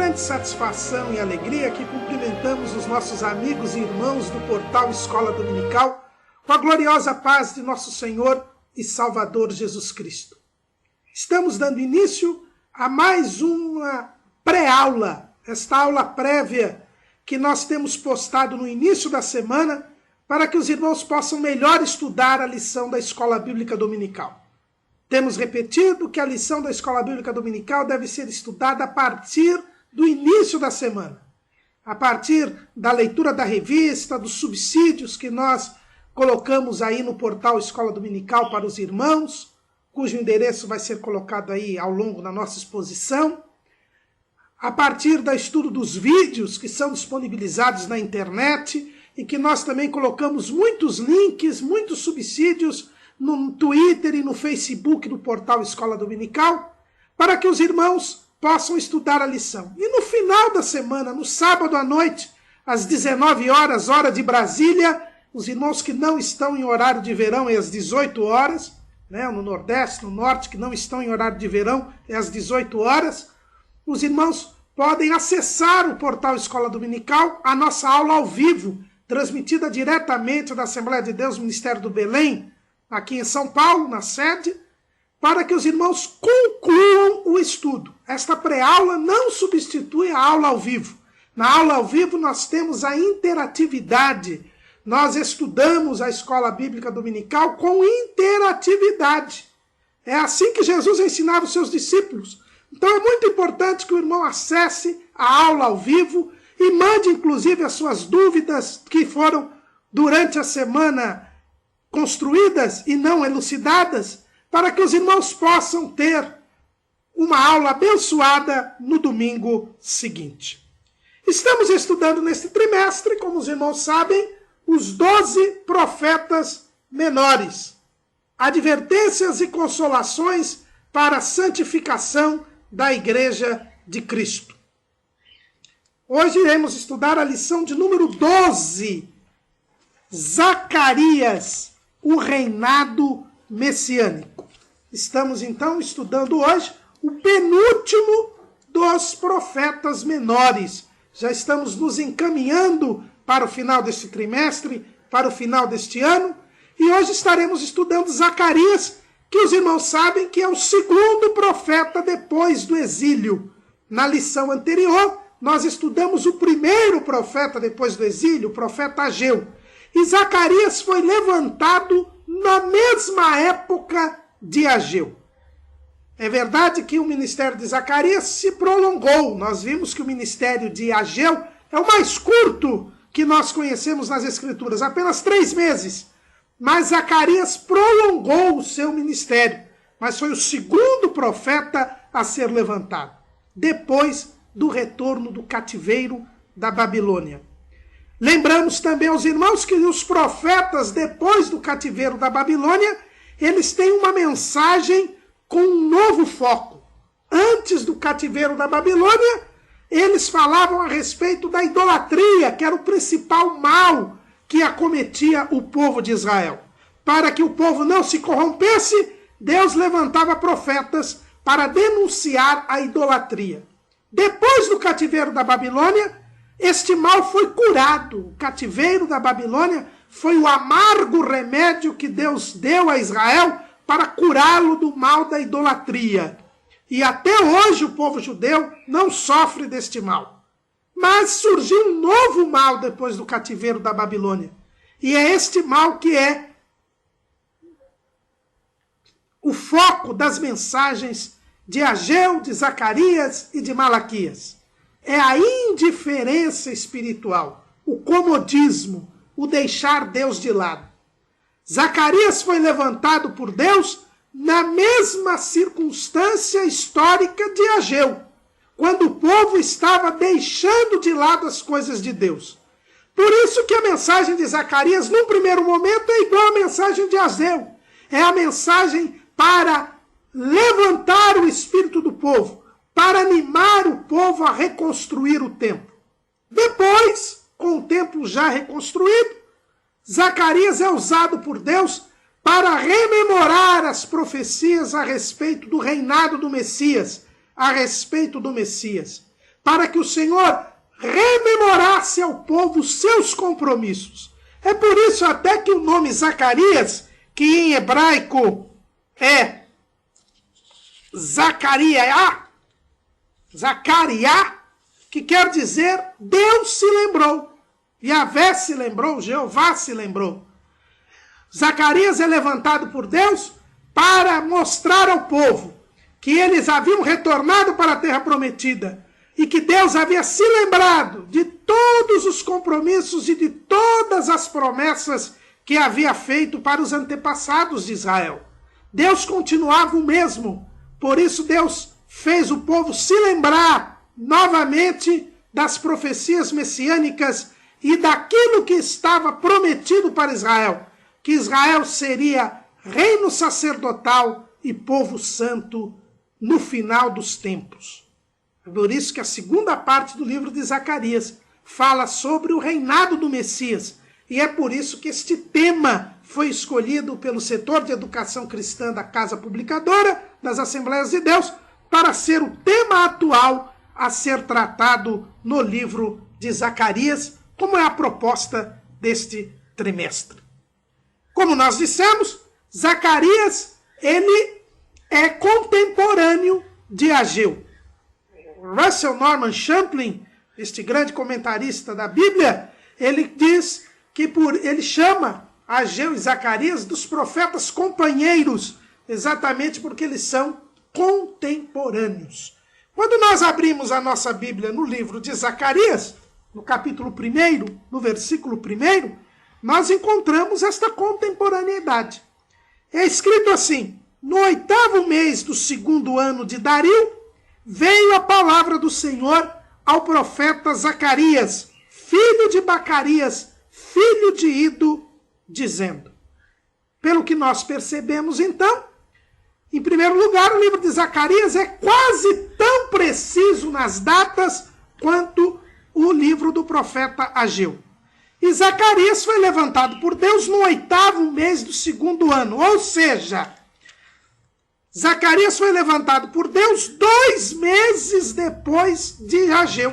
grande satisfação e alegria que cumprimentamos os nossos amigos e irmãos do portal Escola Dominical com a gloriosa paz de nosso Senhor e Salvador Jesus Cristo. Estamos dando início a mais uma pré-aula, esta aula prévia que nós temos postado no início da semana para que os irmãos possam melhor estudar a lição da Escola Bíblica Dominical. Temos repetido que a lição da Escola Bíblica Dominical deve ser estudada a partir do início da semana, a partir da leitura da revista, dos subsídios que nós colocamos aí no portal Escola Dominical para os irmãos, cujo endereço vai ser colocado aí ao longo da nossa exposição, a partir do estudo dos vídeos que são disponibilizados na internet e que nós também colocamos muitos links, muitos subsídios no Twitter e no Facebook do portal Escola Dominical, para que os irmãos possam estudar a lição. E no final da semana, no sábado à noite, às 19 horas, hora de Brasília, os irmãos que não estão em horário de verão é às 18 horas, né, no Nordeste, no Norte, que não estão em horário de verão é às 18 horas, os irmãos podem acessar o portal Escola Dominical, a nossa aula ao vivo, transmitida diretamente da Assembleia de Deus, Ministério do Belém, aqui em São Paulo, na sede, para que os irmãos concluam o estudo. Esta pré-aula não substitui a aula ao vivo. Na aula ao vivo nós temos a interatividade. Nós estudamos a Escola Bíblica Dominical com interatividade. É assim que Jesus ensinava os seus discípulos. Então é muito importante que o irmão acesse a aula ao vivo e mande inclusive as suas dúvidas que foram durante a semana construídas e não elucidadas, para que os irmãos possam ter uma aula abençoada no domingo seguinte. Estamos estudando neste trimestre, como os irmãos sabem, os 12 profetas menores. Advertências e consolações para a santificação da Igreja de Cristo. Hoje iremos estudar a lição de número 12, Zacarias, o reinado messiânico. Estamos então estudando hoje o penúltimo dos profetas menores. Já estamos nos encaminhando para o final deste trimestre, para o final deste ano, e hoje estaremos estudando Zacarias, que os irmãos sabem que é o segundo profeta depois do exílio. Na lição anterior, nós estudamos o primeiro profeta depois do exílio, o profeta Ageu. E Zacarias foi levantado na mesma época de Ageu. É verdade que o ministério de Zacarias se prolongou. Nós vimos que o ministério de Ageu é o mais curto que nós conhecemos nas Escrituras, apenas 3 meses. Mas Zacarias prolongou o seu ministério, mas foi o segundo profeta a ser levantado, depois do retorno do cativeiro da Babilônia. Lembramos também aos irmãos que os profetas, depois do cativeiro da Babilônia, eles têm uma mensagem com um novo foco. Antes do cativeiro da Babilônia, eles falavam a respeito da idolatria, que era o principal mal que acometia o povo de Israel. Para que o povo não se corrompesse, Deus levantava profetas para denunciar a idolatria. Depois do cativeiro da Babilônia, este mal foi curado. O cativeiro da Babilônia foi o amargo remédio que Deus deu a Israel para curá-lo do mal da idolatria. E até hoje o povo judeu não sofre deste mal. Mas surgiu um novo mal depois do cativeiro da Babilônia. E é este mal que é o foco das mensagens de Ageu, de Zacarias e de Malaquias. É a indiferença espiritual, o comodismo, o deixar Deus de lado. Zacarias foi levantado por Deus na mesma circunstância histórica de Ageu, quando o povo estava deixando de lado as coisas de Deus. Por isso que a mensagem de Zacarias, num primeiro momento, é igual à mensagem de Ageu. É a mensagem para levantar o espírito do povo, para animar o povo a reconstruir o templo. Depois, com o templo já reconstruído, Zacarias é usado por Deus para rememorar as profecias a respeito do reinado do Messias, a respeito do Messias. para que o Senhor rememorasse ao povo seus compromissos. É por isso até que o nome Zacarias, que em hebraico é Zacariá, que quer dizer Deus se lembrou. Yahvé se lembrou, Jeová se lembrou. Zacarias é levantado por Deus para mostrar ao povo que eles haviam retornado para a terra prometida e que Deus havia se lembrado de todos os compromissos e de todas as promessas que havia feito para os antepassados de Israel. Deus continuava o mesmo, por isso Deus fez o povo se lembrar novamente das profecias messiânicas e daquilo que estava prometido para Israel, que Israel seria reino sacerdotal e povo santo no final dos tempos. É por isso que a segunda parte do livro de Zacarias fala sobre o reinado do Messias, e é por isso que este tema foi escolhido pelo setor de educação cristã da Casa Publicadora, das Assembleias de Deus, para ser o tema atual a ser tratado no livro de Zacarias, como é a proposta deste trimestre. Como nós dissemos, Zacarias, ele é contemporâneo de Ageu. Russell Norman Champlin, este grande comentarista da Bíblia, ele diz que ele chama Ageu e Zacarias dos profetas companheiros, exatamente porque eles são contemporâneos. Quando nós abrimos a nossa Bíblia no livro de Zacarias, no capítulo 1, no versículo 1, nós encontramos esta contemporaneidade. É escrito assim: no 8º mês do 2º ano de Dario, veio a palavra do Senhor ao profeta Zacarias, filho de Bacarias, filho de Ido, dizendo. Pelo que nós percebemos, então, em primeiro lugar, o livro de Zacarias é quase tão preciso nas datas quanto o livro do profeta Ageu. E Zacarias foi levantado por Deus no 8º mês do 2º ano, ou seja, Zacarias foi levantado por Deus 2 meses depois de Ageu.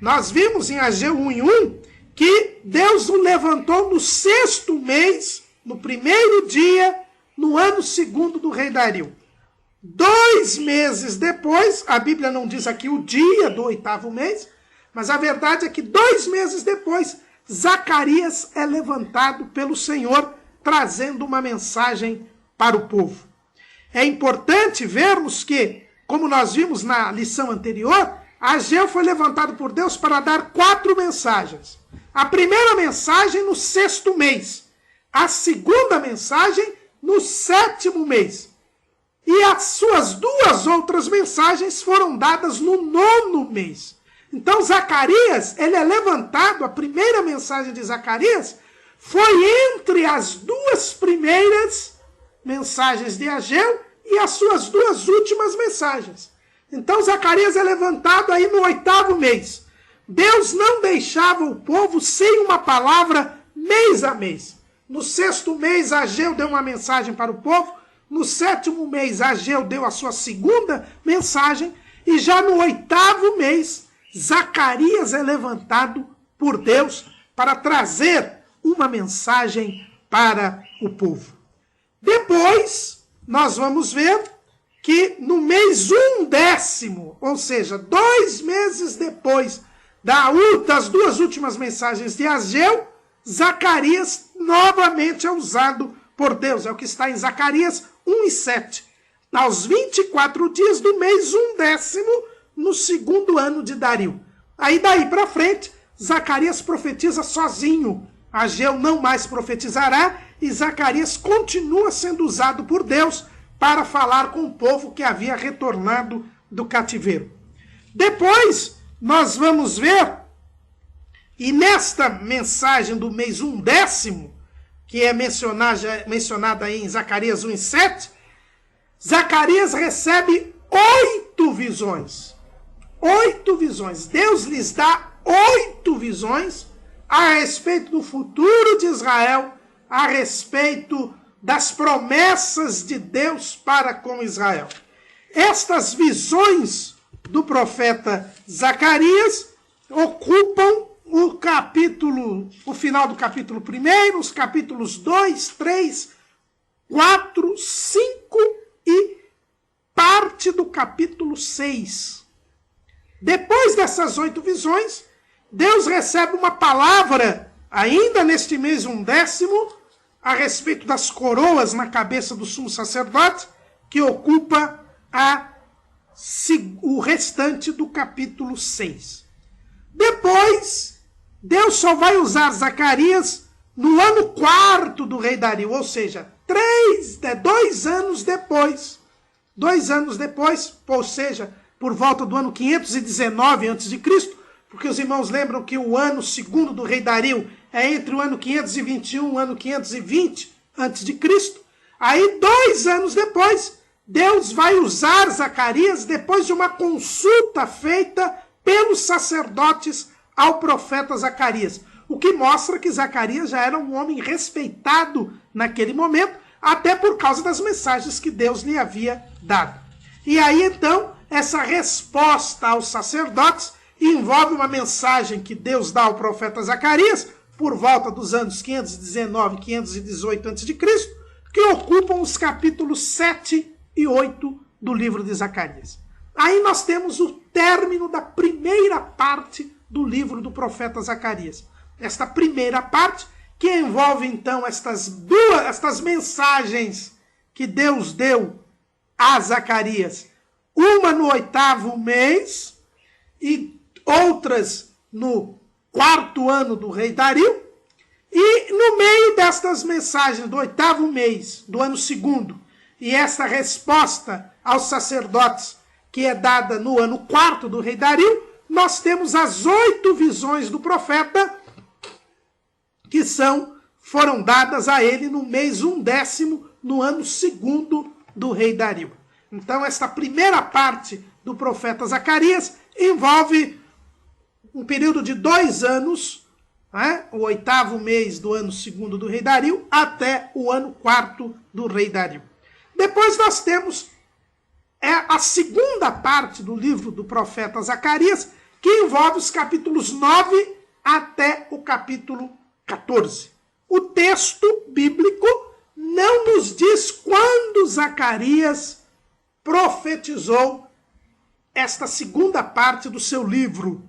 Nós vimos em Ageu 1:1 que Deus o levantou no 6º mês, no 1º dia, no ano 2º do rei Dario. 2 meses depois, a Bíblia não diz aqui o dia do 8º mês, mas a verdade é que 2 meses depois, Zacarias é levantado pelo Senhor, trazendo uma mensagem para o povo. É importante vermos que, como nós vimos na lição anterior, Ageu foi levantado por Deus para dar 4 mensagens. A primeira mensagem no 6º mês. A segunda mensagem no 7º mês. E as suas 2 outras mensagens foram dadas no 9º mês. Então Zacarias, ele é levantado, a primeira mensagem de Zacarias foi entre as 2 primeiras mensagens de Ageu e as suas 2 últimas mensagens. Então Zacarias é levantado aí no 8º mês. Deus não deixava o povo sem uma palavra mês a mês. No 6º mês, Ageu deu uma mensagem para o povo. No 7º mês, Ageu deu a sua segunda mensagem. E já no 8º mês, Zacarias é levantado por Deus para trazer uma mensagem para o povo. Depois, nós vamos ver que no mês 1/10, ou seja, 2 meses depois das 2 últimas mensagens de Ageu, Zacarias novamente é usado por Deus. É o que está em Zacarias 1:7. Aos 24 dias do mês 1/10, no 2º ano de Dario. Aí daí para frente, Zacarias profetiza sozinho. Ageu não mais profetizará e Zacarias continua sendo usado por Deus para falar com o povo que havia retornado do cativeiro. Depois, nós vamos ver, e nesta mensagem do mês 1/10, que é mencionada aí em Zacarias 1:7, Zacarias recebe 8 visões. 8 visões. Deus lhes dá 8 visões a respeito do futuro de Israel, a respeito das promessas de Deus para com Israel. Estas visões do profeta Zacarias ocupam o final do capítulo 1, os capítulos 2, 3, 4, 5 e parte do capítulo 6. Depois dessas 8 visões, Deus recebe uma palavra, ainda neste mês 1/10, a respeito das coroas na cabeça do sumo sacerdote, que ocupa o restante do capítulo 6. Depois, Deus só vai usar Zacarias no ano 4º do rei Dario, ou seja, 2 anos depois. 2 anos depois, ou seja, por volta do ano 519 a.C., porque os irmãos lembram que o ano 2º do rei Dario é entre o ano 521 e o ano 520 a.C. Aí, 2 anos depois, Deus vai usar Zacarias depois de uma consulta feita pelos sacerdotes ao profeta Zacarias. O que mostra que Zacarias já era um homem respeitado naquele momento, até por causa das mensagens que Deus lhe havia dado. E aí, então, essa resposta aos sacerdotes envolve uma mensagem que Deus dá ao profeta Zacarias, por volta dos anos 519 e 518 a.C., que ocupam os capítulos 7 e 8 do livro de Zacarias. Aí nós temos o término da primeira parte do livro do profeta Zacarias. Esta primeira parte, que envolve então estas mensagens que Deus deu a Zacarias, uma no 8º mês e outras no 4º ano do rei Dario, e no meio destas mensagens do 8º mês do ano 2º e essa resposta aos sacerdotes que é dada no ano 4º do rei Dario, nós temos as 8 visões do profeta que foram dadas a ele no mês 1/10, no ano 2º do rei Dario. Então, esta primeira parte do profeta Zacarias envolve um período de 2 anos, o 8º mês do ano 2º do rei Dario, até o ano 4º do rei Dario. Depois nós temos a segunda parte do livro do profeta Zacarias, que envolve os capítulos 9 até o capítulo 14. O texto bíblico não nos diz quando Zacarias profetizou esta segunda parte do seu livro.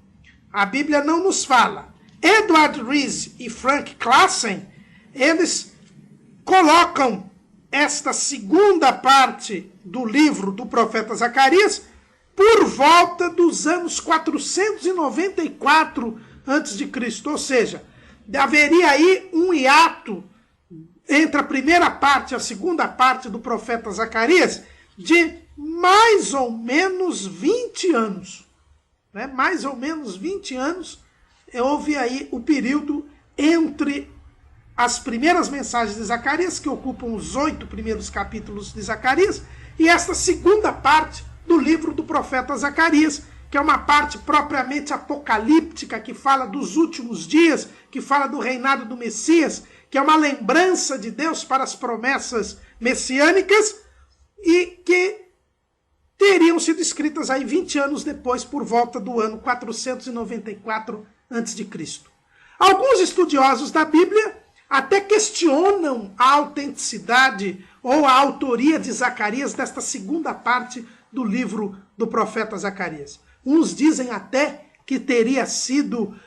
A Bíblia não nos fala. Edward Rees e Frank Classen, eles colocam esta segunda parte do livro do profeta Zacarias por volta dos anos 494 a.C., ou seja, haveria aí um hiato entre a primeira parte e a segunda parte do profeta Zacarias de mais ou menos 20 anos. Mais ou menos 20 anos houve aí o período entre as primeiras mensagens de Zacarias, que ocupam os 8 primeiros capítulos de Zacarias, e esta segunda parte do livro do profeta Zacarias, que é uma parte propriamente apocalíptica, que fala dos últimos dias, que fala do reinado do Messias, que é uma lembrança de Deus para as promessas messiânicas, e que teriam sido escritas aí 20 anos depois, por volta do ano 494 a.C. Alguns estudiosos da Bíblia até questionam a autenticidade ou a autoria de Zacarias desta segunda parte do livro do profeta Zacarias. Uns dizem até que teria sido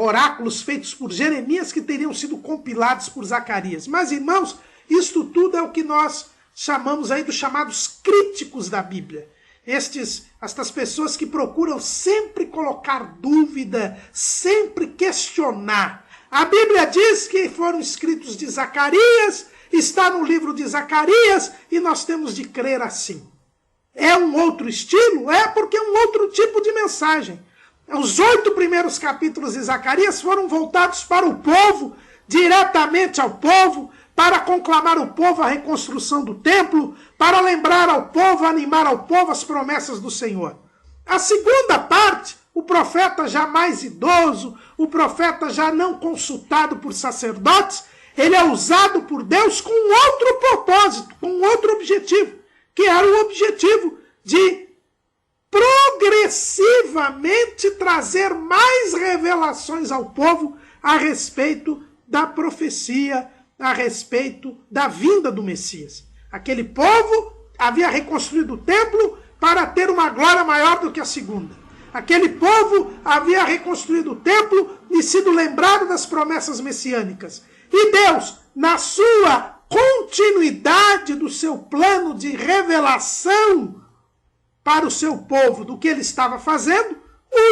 oráculos feitos por Jeremias que teriam sido compilados por Zacarias. Mas, irmãos, isto tudo é o que nós chamamos aí dos chamados críticos da Bíblia. Estas pessoas que procuram sempre colocar dúvida, sempre questionar. A Bíblia diz que foram escritos de Zacarias, está no livro de Zacarias, e nós temos de crer assim. É um outro estilo? É, porque é um outro tipo de mensagem. Os 8 primeiros capítulos de Zacarias foram voltados para o povo, diretamente ao povo, para conclamar o povo a reconstrução do templo, para lembrar ao povo, animar ao povo as promessas do Senhor. A segunda parte, o profeta já mais idoso, o profeta já não consultado por sacerdotes, ele é usado por Deus com outro propósito, com outro objetivo, que era o objetivo de progressivamente trazer mais revelações ao povo a respeito da profecia, a respeito da vinda do Messias. Aquele povo havia reconstruído o templo para ter uma glória maior do que a segunda. Aquele povo havia reconstruído o templo e sido lembrado das promessas messiânicas. E Deus, na sua continuidade do seu plano de revelação para o seu povo do que ele estava fazendo,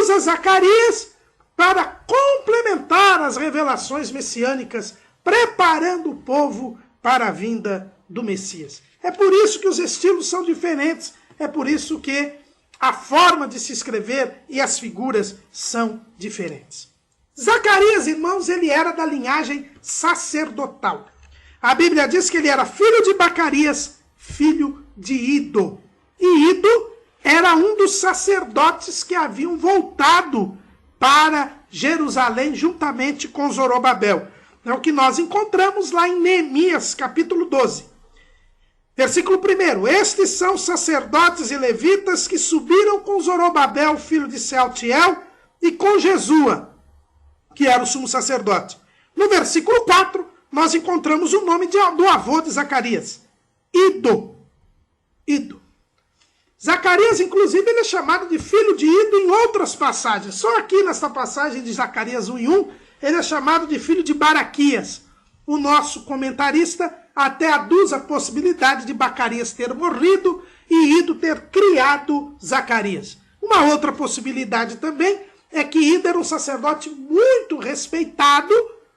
usa Zacarias para complementar as revelações messiânicas, preparando o povo para a vinda do Messias. É por isso que os estilos são diferentes, é por isso que a forma de se escrever e as figuras são diferentes. Zacarias, irmãos, ele era da linhagem sacerdotal. A Bíblia diz que ele era filho de Bacarias, filho de Ido. E Ido era um dos sacerdotes que haviam voltado para Jerusalém juntamente com Zorobabel. É o que nós encontramos lá em Neemias, capítulo 12. Versículo 1. Estes são sacerdotes e levitas que subiram com Zorobabel, filho de Sealtiel, e com Jesua, que era o sumo sacerdote. No versículo 4, nós encontramos o nome do avô de Zacarias, Ido. Ido. Zacarias, inclusive, ele é chamado de filho de Ido em outras passagens. Só aqui nesta passagem de Zacarias 1:1, ele é chamado de filho de Baraquias. O nosso comentarista até aduz a possibilidade de Bacarias ter morrido e Ido ter criado Zacarias. Uma outra possibilidade também é que Ido era um sacerdote muito respeitado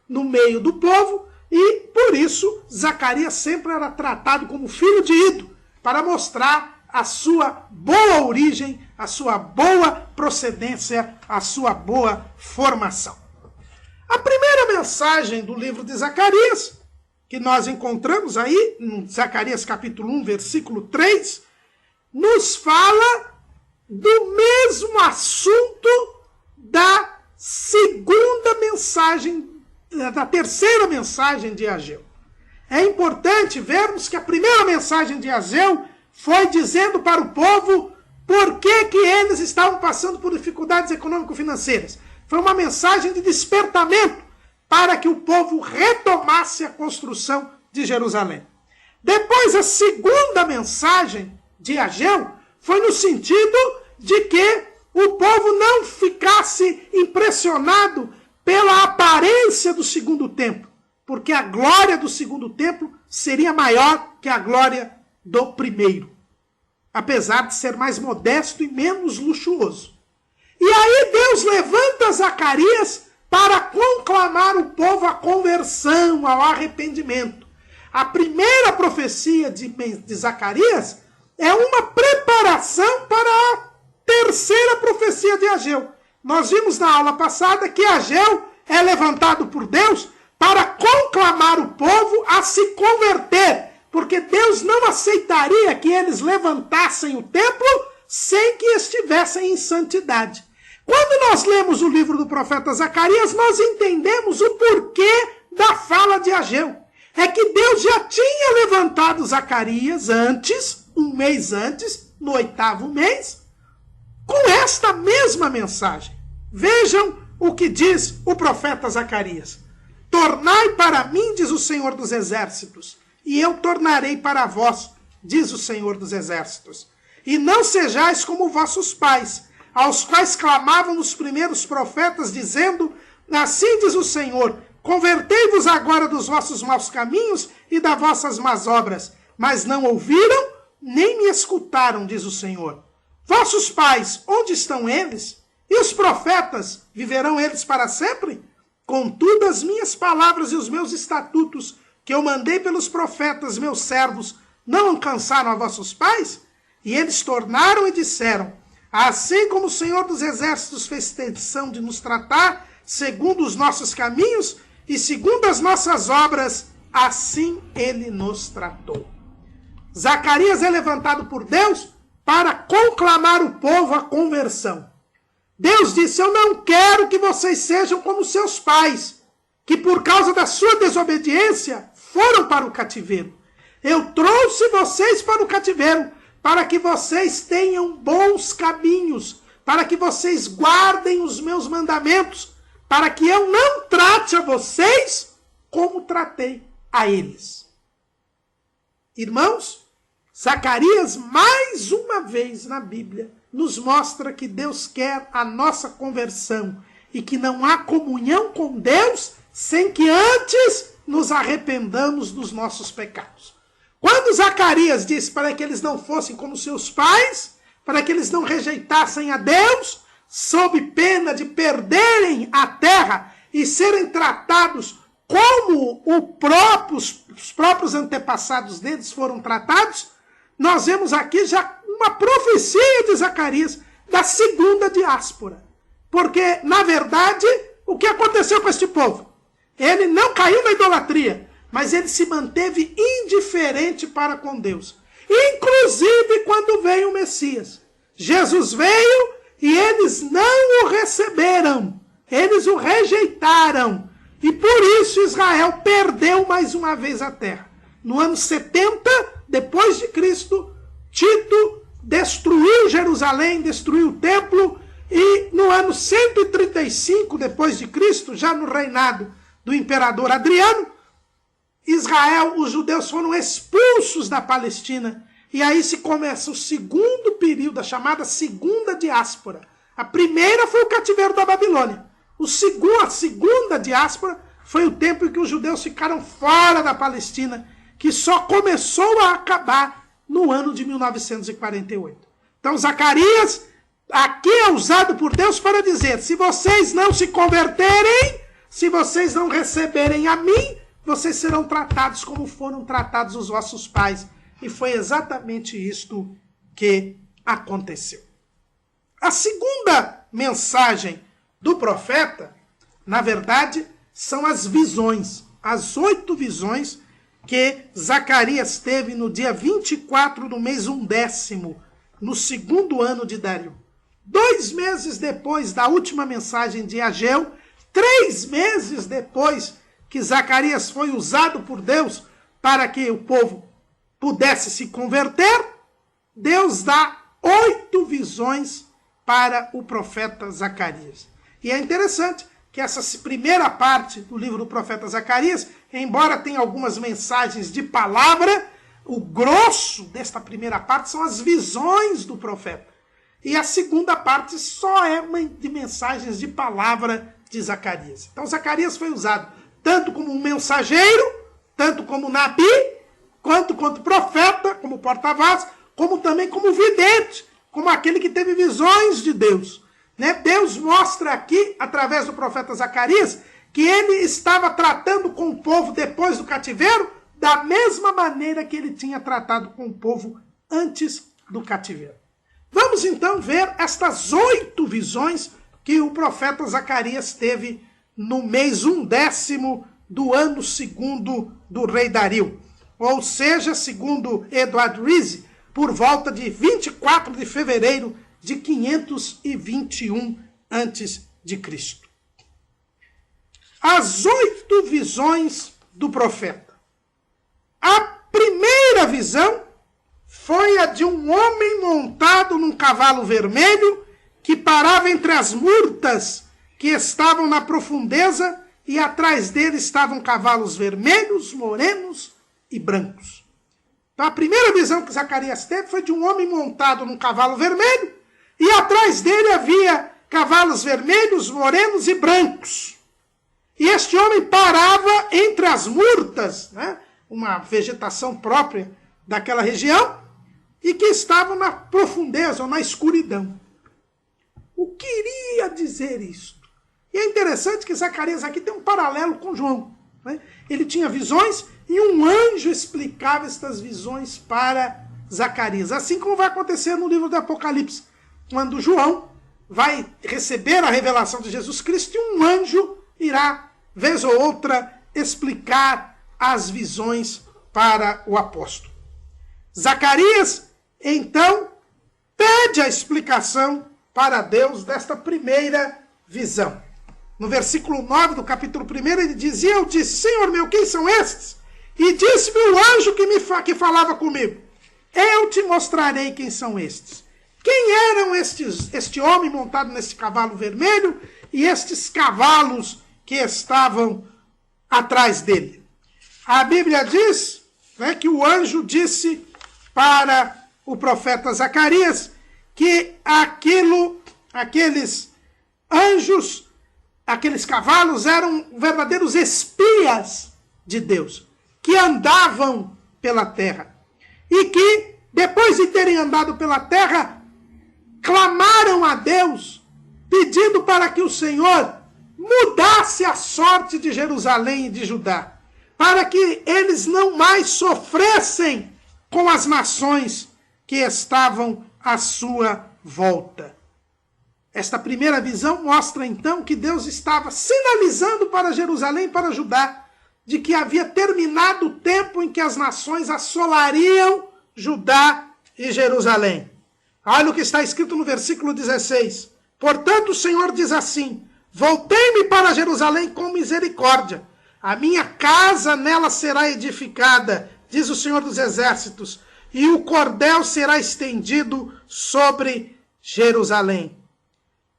no meio do povo e, por isso, Zacarias sempre era tratado como filho de Ido, para mostrar a sua boa origem, a sua boa procedência, a sua boa formação. A primeira mensagem do livro de Zacarias, que nós encontramos aí, em Zacarias capítulo 1, versículo 3, nos fala do mesmo assunto da segunda mensagem, da terceira mensagem de Ageu. É importante vermos que a primeira mensagem de Ageu foi dizendo para o povo por que eles estavam passando por dificuldades econômico-financeiras. Foi uma mensagem de despertamento para que o povo retomasse a construção de Jerusalém. Depois, a segunda mensagem de Ageu foi no sentido de que o povo não ficasse impressionado pela aparência do segundo templo, porque a glória do segundo templo seria maior que a glória do primeiro, apesar de ser mais modesto e menos luxuoso. E aí Deus levanta Zacarias para conclamar o povo à conversão, ao arrependimento. A primeira profecia de Zacarias é uma preparação para a terceira profecia de Ageu. Nós vimos na aula passada que Ageu é levantado por Deus para conclamar o povo a se converter, porque Deus não aceitaria que eles levantassem o templo sem que estivessem em santidade. Quando nós lemos o livro do profeta Zacarias, nós entendemos o porquê da fala de Ageu. É que Deus já tinha levantado Zacarias antes, um mês antes, no 8º mês, com esta mesma mensagem. Vejam o que diz o profeta Zacarias. Tornai para mim, diz o Senhor dos Exércitos, e eu tornarei para vós, diz o Senhor dos Exércitos. E não sejais como vossos pais, aos quais clamavam os primeiros profetas, dizendo, assim diz o Senhor, convertei-vos agora dos vossos maus caminhos e das vossas más obras. Mas não ouviram, nem me escutaram, diz o Senhor. Vossos pais, onde estão eles? E os profetas, viverão eles para sempre? Contudo, as minhas palavras e os meus estatutos, que eu mandei pelos profetas, meus servos, não alcançaram a vossos pais? E eles tornaram e disseram, assim como o Senhor dos Exércitos fez intenção de nos tratar, segundo os nossos caminhos e segundo as nossas obras, assim ele nos tratou. Zacarias é levantado por Deus para conclamar o povo à conversão. Deus disse, eu não quero que vocês sejam como seus pais, que por causa da sua desobediência foram para o cativeiro. Eu trouxe vocês para o cativeiro para que vocês tenham bons caminhos, para que vocês guardem os meus mandamentos, para que eu não trate a vocês como tratei a eles. Irmãos, Zacarias, mais uma vez na Bíblia, nos mostra que Deus quer a nossa conversão e que não há comunhão com Deus sem que antes nos arrependamos dos nossos pecados. Quando Zacarias disse para que eles não fossem como seus pais, para que eles não rejeitassem a Deus, sob pena de perderem a terra e serem tratados como os próprios antepassados deles foram tratados, nós vemos aqui já uma profecia de Zacarias da segunda diáspora. Porque, na verdade, o que aconteceu com este povo? Ele não caiu na idolatria, mas ele se manteve indiferente para com Deus. Inclusive quando veio o Messias. Jesus veio e eles não o receberam. Eles o rejeitaram. E por isso Israel perdeu mais uma vez a terra. No ano 70, depois de Cristo, Tito destruiu Jerusalém, destruiu o templo, e no ano 135 depois de Cristo, já no reinado do imperador Adriano, Israel, os judeus foram expulsos da Palestina, e aí se começa o segundo período, a chamada segunda diáspora. A primeira foi o cativeiro da Babilônia. A segunda diáspora foi o tempo em que os judeus ficaram fora da Palestina, que só começou a acabar no ano de 1948. Então Zacarias aqui é usado por Deus para dizer: se vocês não se converterem, se vocês não receberem a mim, vocês serão tratados como foram tratados os vossos pais. E foi exatamente isto que aconteceu. A segunda mensagem do profeta, na verdade, são as visões. As 8 visões que Zacarias teve no dia 24 do mês 11º, no segundo ano de Dario. 2 meses depois da última mensagem de Ageu, 3 meses depois que Zacarias foi usado por Deus para que o povo pudesse se converter, Deus dá 8 visões para o profeta Zacarias. E é interessante que essa primeira parte do livro do profeta Zacarias, embora tenha algumas mensagens de palavra, o grosso desta primeira parte são as visões do profeta. E a segunda parte só é de mensagens de palavra de Zacarias. Então Zacarias foi usado tanto como um mensageiro, tanto como nabi, quanto profeta, como porta-voz, como também como vidente, como aquele que teve visões de Deus. Deus mostra aqui, através do profeta Zacarias, que ele estava tratando com o povo depois do cativeiro da mesma maneira que ele tinha tratado com o povo antes do cativeiro. Vamos então ver estas 8 visões que o profeta Zacarias teve no mês 11º do ano 2º do rei Dario. Ou seja, segundo Edward Reese, por volta de 24 de fevereiro de 521 a.C. As 8 visões do profeta. A primeira visão foi a de um homem montado num cavalo vermelho que parava entre as murtas que estavam na profundeza e atrás dele estavam cavalos vermelhos, morenos e brancos. Então a primeira visão que Zacarias teve foi de um homem montado num cavalo vermelho e atrás dele havia cavalos vermelhos, morenos e brancos. E este homem parava entre as murtas, uma vegetação própria daquela região, e que estavam na profundeza ou na escuridão. O que iria dizer isto? E é interessante que Zacarias aqui tem um paralelo com João. Ele tinha visões e um anjo explicava estas visões para Zacarias. Assim como vai acontecer no livro do Apocalipse, quando João vai receber a revelação de Jesus Cristo e um anjo irá, vez ou outra, explicar as visões para o apóstolo. Zacarias, então, pede a explicação para Deus desta primeira visão. No versículo 9 do capítulo 1, ele dizia: eu disse, Senhor meu, quem são estes? E disse-me o anjo que falava comigo: Eu te mostrarei quem são estes. Quem eram este homem montado nesse cavalo vermelho e estes cavalos que estavam atrás dele? A Bíblia diz, né, que o anjo disse para o profeta Zacarias que aqueles anjos, aqueles cavalos eram verdadeiros espias de Deus, que andavam pela terra. E que, depois de terem andado pela terra, clamaram a Deus, pedindo para que o Senhor mudasse a sorte de Jerusalém e de Judá, para que eles não mais sofressem com as nações que estavam à sua volta. Esta primeira visão mostra então que Deus estava sinalizando para Jerusalém e para Judá de que havia terminado o tempo em que as nações assolariam Judá e Jerusalém. Olha o que está escrito no versículo 16. Portanto, o Senhor diz assim: voltei-me para Jerusalém com misericórdia. A minha casa nela será edificada, diz o Senhor dos Exércitos, e o cordel será estendido sobre Jerusalém.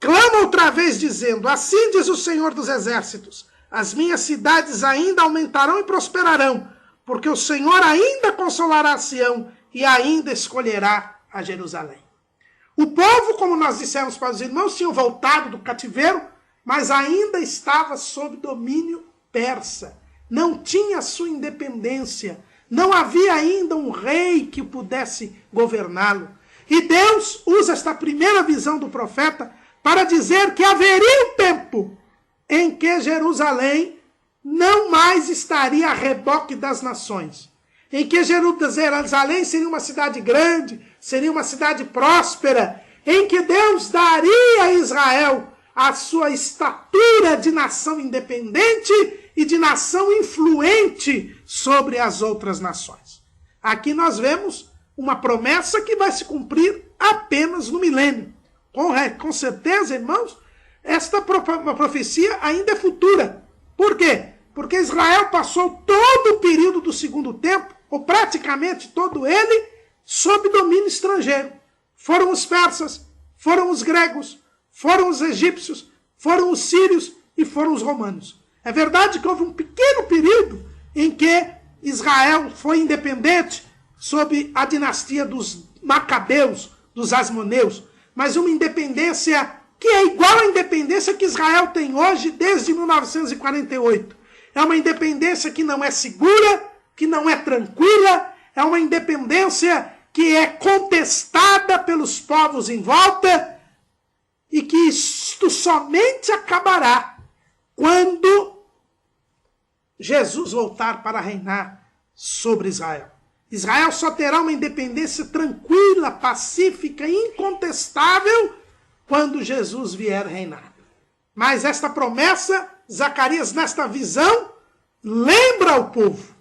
Clama outra vez dizendo: assim diz o Senhor dos Exércitos, as minhas cidades ainda aumentarão e prosperarão, porque o Senhor ainda consolará Sião e ainda escolherá a Jerusalém. O povo, como nós dissemos para os irmãos, tinha voltado do cativeiro, mas ainda estava sob domínio persa. Não tinha sua independência. Não havia ainda um rei que pudesse governá-lo. E Deus usa esta primeira visão do profeta para dizer que haveria um tempo em que Jerusalém não mais estaria a reboque das nações. Em que Jerusalém seria uma cidade grande, seria uma cidade próspera, em que Deus daria a Israel a sua estatura de nação independente e de nação influente sobre as outras nações. Aqui nós vemos uma promessa que vai se cumprir apenas no milênio. Com certeza, irmãos, esta profecia ainda é futura. Por quê? Porque Israel passou todo o período do segundo tempo, ou praticamente todo ele, sob domínio estrangeiro. Foram os persas, foram os gregos, foram os egípcios, foram os sírios e foram os romanos. É verdade que houve um pequeno período em que Israel foi independente sob a dinastia dos Macabeus, dos Asmoneus, mas uma independência que é igual à independência que Israel tem hoje desde 1948. É uma independência que não é segura, que não é tranquila, é uma independência que é contestada pelos povos em volta e que isto somente acabará quando Jesus voltar para reinar sobre Israel. Israel só terá uma independência tranquila, pacífica, incontestável quando Jesus vier reinar. Mas esta promessa, Zacarias, nesta visão, lembra ao povo.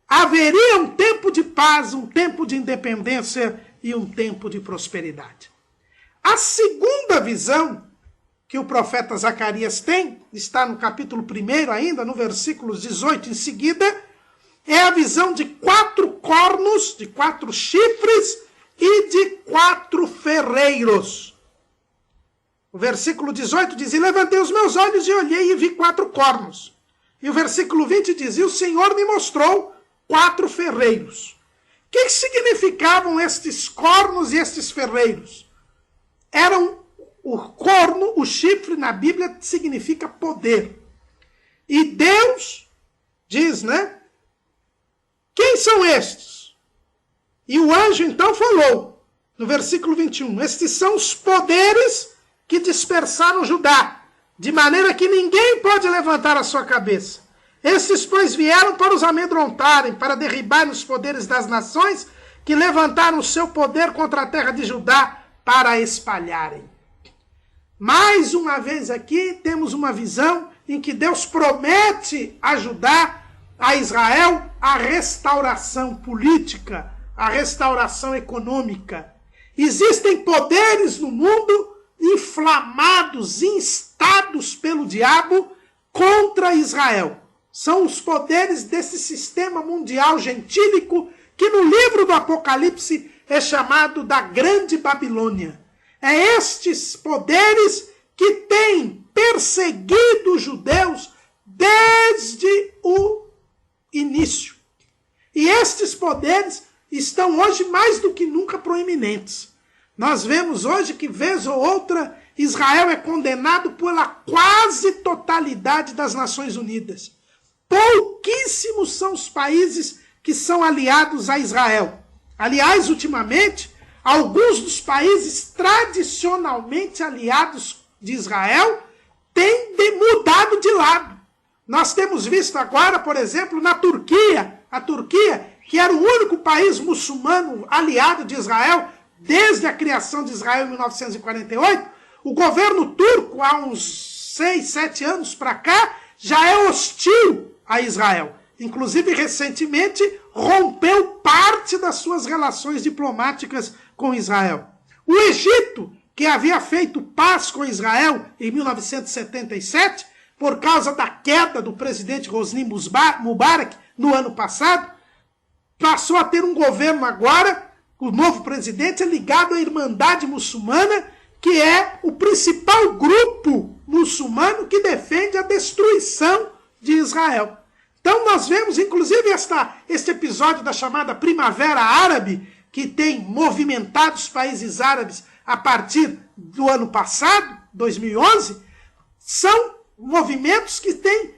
Haveria um tempo de paz, um tempo de independência e um tempo de prosperidade. A segunda visão que o profeta Zacarias tem, está no capítulo 1 ainda, no versículo 18 em seguida, é a visão de 4 cornos, de 4 chifres e de 4 ferreiros. O versículo 18 diz: e levantei os meus olhos e olhei e vi 4 cornos. E o versículo 20 diz: e o Senhor me mostrou 4 ferreiros. O que significavam estes cornos e estes ferreiros? Eram o corno, o chifre na Bíblia significa poder. E Deus diz, né? Quem são estes? E o anjo então falou, no versículo 21, estes são os poderes que dispersaram Judá, de maneira que ninguém pode levantar a sua cabeça. Estes, pois, vieram para os amedrontarem, para derribar os poderes das nações que levantaram o seu poder contra a terra de Judá para a espalharem. Mais uma vez aqui temos uma visão em que Deus promete ajudar a Israel a restauração política, a restauração econômica. Existem poderes no mundo inflamados, instados pelo diabo contra Israel. São os poderes desse sistema mundial gentílico que no livro do Apocalipse é chamado da Grande Babilônia. É estes poderes que têm perseguido os judeus desde o início. E estes poderes estão hoje mais do que nunca proeminentes. Nós vemos hoje que, vez ou outra, Israel é condenado pela quase totalidade das Nações Unidas. Pouquíssimos são os países que são aliados a Israel. Aliás, ultimamente, alguns dos países tradicionalmente aliados de Israel têm mudado de lado. Nós temos visto agora, por exemplo, na Turquia, a Turquia, que era o único país muçulmano aliado de Israel desde a criação de Israel em 1948, o governo turco, há uns 6, 7 anos para cá, já é hostil a Israel. Inclusive, recentemente, rompeu parte das suas relações diplomáticas com Israel. O Egito, que havia feito paz com Israel em 1977, por causa da queda do presidente Hosni Mubarak no ano passado, passou a ter um governo agora, o novo presidente é ligado à Irmandade Muçulmana, que é o principal grupo muçulmano que defende a destruição de Israel. Então nós vemos, inclusive, este episódio da chamada Primavera Árabe, que tem movimentado os países árabes a partir do ano passado, 2011, são movimentos que têm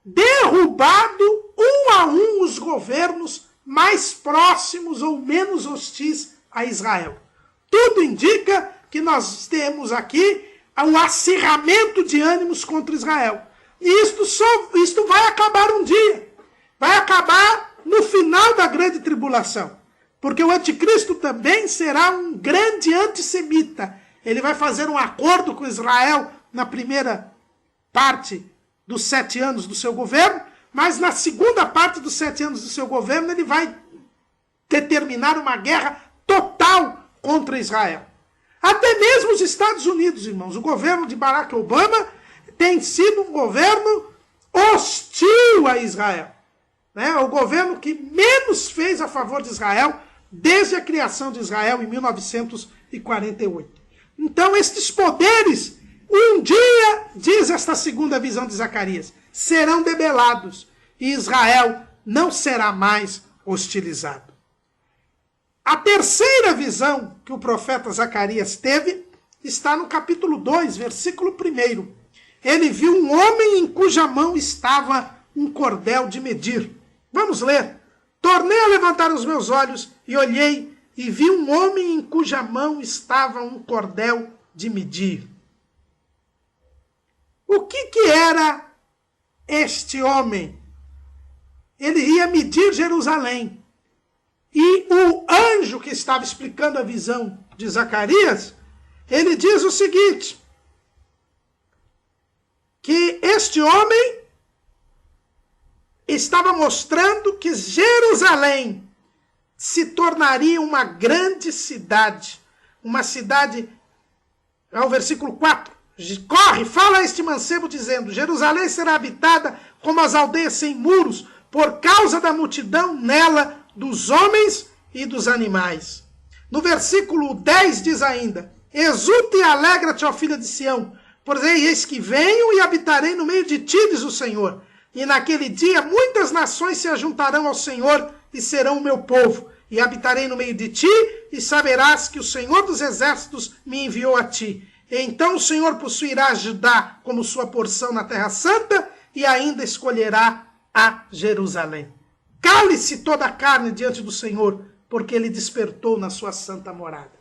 derrubado um a um os governos mais próximos ou menos hostis a Israel. Tudo indica que nós temos aqui o acirramento de ânimos contra Israel. E isto vai acabar um dia. Vai acabar no final da grande tribulação. Porque o anticristo também será um grande antissemita. Ele vai fazer um acordo com Israel na primeira parte dos 7 anos do seu governo, mas na segunda parte dos 7 anos do seu governo ele vai determinar uma guerra total contra Israel. Até mesmo os Estados Unidos, irmãos, o governo de Barack Obama tem sido um governo hostil a Israel. Né? O governo que menos fez a favor de Israel desde a criação de Israel em 1948. Então, estes poderes, um dia, diz esta segunda visão de Zacarias, serão debelados e Israel não será mais hostilizado. A terceira visão que o profeta Zacarias teve está no capítulo 2, versículo 1. Ele viu um homem em cuja mão estava um cordel de medir. Vamos ler. Tornei a levantar os meus olhos e olhei e vi um homem em cuja mão estava um cordel de medir. O que era este homem? Ele ia medir Jerusalém. E o anjo que estava explicando a visão de Zacarias, ele diz o seguinte, que este homem estava mostrando que Jerusalém se tornaria uma grande cidade. Uma cidade, é o versículo 4. Corre, fala a este mancebo dizendo, Jerusalém será habitada como as aldeias sem muros, por causa da multidão nela dos homens e dos animais. No versículo 10 diz ainda, exulta e alegra-te, ó filha de Sião, pois eis que venho e habitarei no meio de ti, diz o Senhor. E naquele dia muitas nações se ajuntarão ao Senhor e serão o meu povo. E habitarei no meio de ti e saberás que o Senhor dos exércitos me enviou a ti. E então o Senhor possuirá Judá como sua porção na terra santa e ainda escolherá a Jerusalém. Cale-se toda a carne diante do Senhor, porque ele despertou na sua santa morada.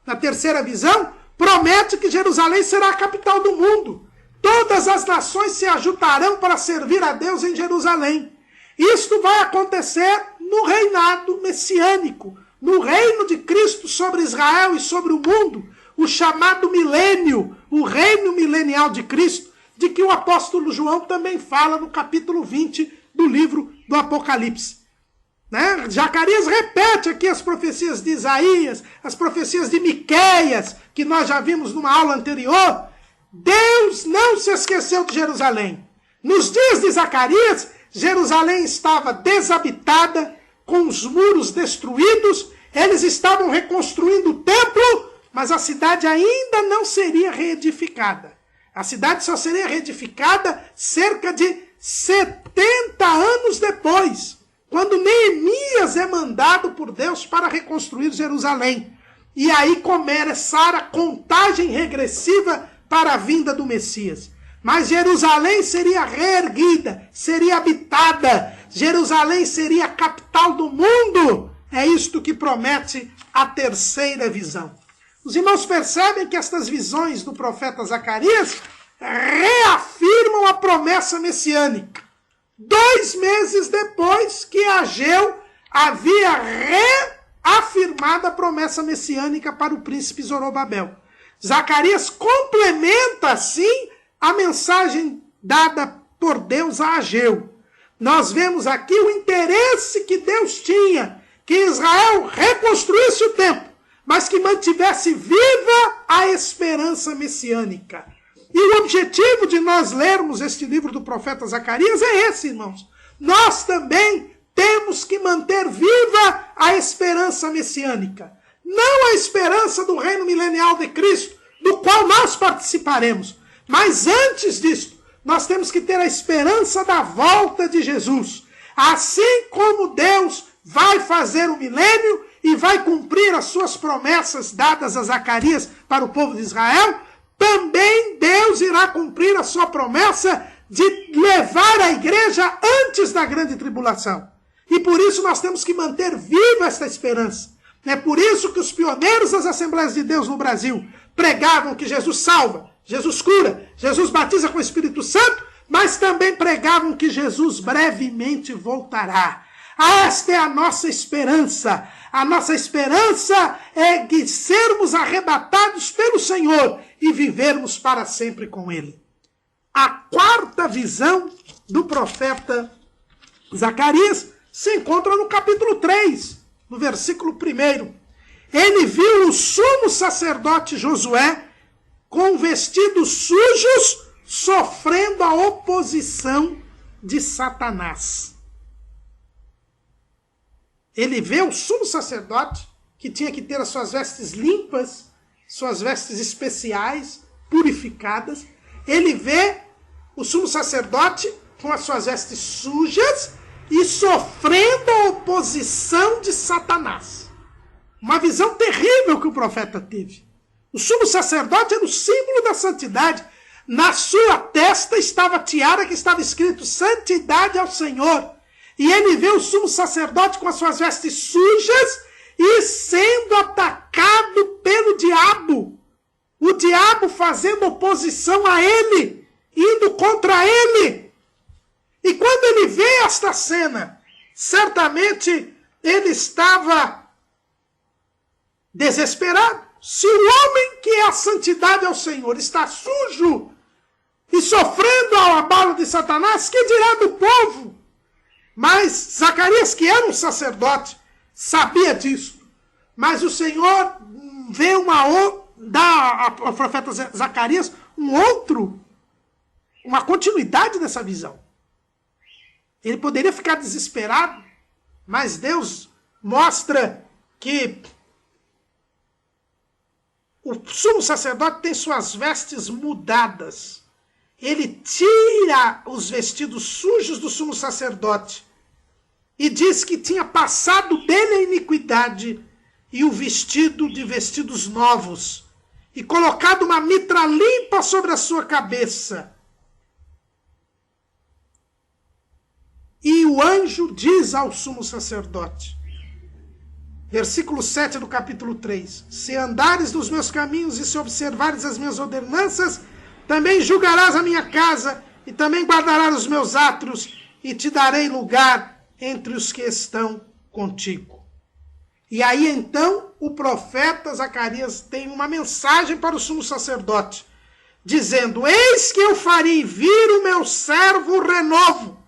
Na terceira visão, promete que Jerusalém será a capital do mundo. Todas as nações se ajuntarão para servir a Deus em Jerusalém. Isto vai acontecer no reinado messiânico, no reino de Cristo sobre Israel e sobre o mundo, o chamado milênio, o reino milenial de Cristo, de que o apóstolo João também fala no capítulo 20 do livro do Apocalipse. Né? Zacarias repete aqui as profecias de Isaías, as profecias de Miqueias, que nós já vimos numa aula anterior. Deus não se esqueceu de Jerusalém. Nos dias de Zacarias, Jerusalém estava desabitada, com os muros destruídos Eles estavam reconstruindo o templo, mas a cidade ainda não seria reedificada. A cidade só seria reedificada cerca de 70 anos depois, quando Neemias é mandado por Deus para reconstruir Jerusalém. E aí começa a contagem regressiva para a vinda do Messias. Mas Jerusalém seria reerguida, seria habitada. Jerusalém seria a capital do mundo. É isto que promete a terceira visão. Os irmãos percebem que estas visões do profeta Zacarias reafirmam a promessa messiânica. 2 meses depois que Ageu havia reafirmado a promessa messiânica para o príncipe Zorobabel. Zacarias complementa, assim, a mensagem dada por Deus a Ageu. Nós vemos aqui o interesse que Deus tinha, que Israel reconstruísse o templo, mas que mantivesse viva a esperança messiânica. E o objetivo de nós lermos este livro do profeta Zacarias é esse, irmãos. Nós também temos que manter viva a esperança messiânica. Não a esperança do reino milenial de Cristo, do qual nós participaremos. Mas antes disso, nós temos que ter a esperança da volta de Jesus. Assim como Deus vai fazer o milênio e vai cumprir as suas promessas dadas a Zacarias para o povo de Israel, também Deus irá cumprir a sua promessa de levar a igreja antes da grande tribulação. E por isso nós temos que manter viva esta esperança. É por isso que os pioneiros das Assembleias de Deus no Brasil pregavam que Jesus salva, Jesus cura, Jesus batiza com o Espírito Santo, mas também pregavam que Jesus brevemente voltará. Esta é a nossa esperança. A nossa esperança é de sermos arrebatados pelo Senhor e vivermos para sempre com Ele. A quarta visão do profeta Zacarias se encontra no capítulo 3, no versículo 1. Ele viu o sumo sacerdote Josué com vestidos sujos, sofrendo a oposição de Satanás. Ele vê o sumo sacerdote, que tinha que ter as suas vestes limpas, suas vestes especiais, purificadas. Ele vê o sumo sacerdote com as suas vestes sujas e sofrendo a oposição de Satanás. Uma visão terrível que o profeta teve. O sumo sacerdote era o símbolo da santidade. Na sua testa estava a tiara que estava escrito Santidade ao Senhor. E ele vê o sumo sacerdote com as suas vestes sujas e sendo atacado pelo diabo. O diabo fazendo oposição a ele, indo contra ele. E quando ele vê esta cena, certamente ele estava desesperado. Se o homem que é a santidade ao Senhor está sujo e sofrendo ao abalo de Satanás, que dirá do povo? Mas Zacarias, que era um sacerdote, sabia disso. Mas o Senhor vê dá ao profeta Zacarias uma continuidade dessa visão. Ele poderia ficar desesperado, mas Deus mostra que o sumo sacerdote tem suas vestes mudadas. Ele tira os vestidos sujos do sumo sacerdote e diz que tinha passado dele a iniquidade e o vestido de vestidos novos e colocado uma mitra limpa sobre a sua cabeça. E o anjo diz ao sumo sacerdote, versículo 7 do capítulo 3, se andares nos meus caminhos e se observares as minhas ordenanças, também julgarás a minha casa e também guardarás os meus átrios e te darei lugar entre os que estão contigo. E aí então o profeta Zacarias tem uma mensagem para o sumo sacerdote, dizendo, eis que eu farei vir o meu servo renovo,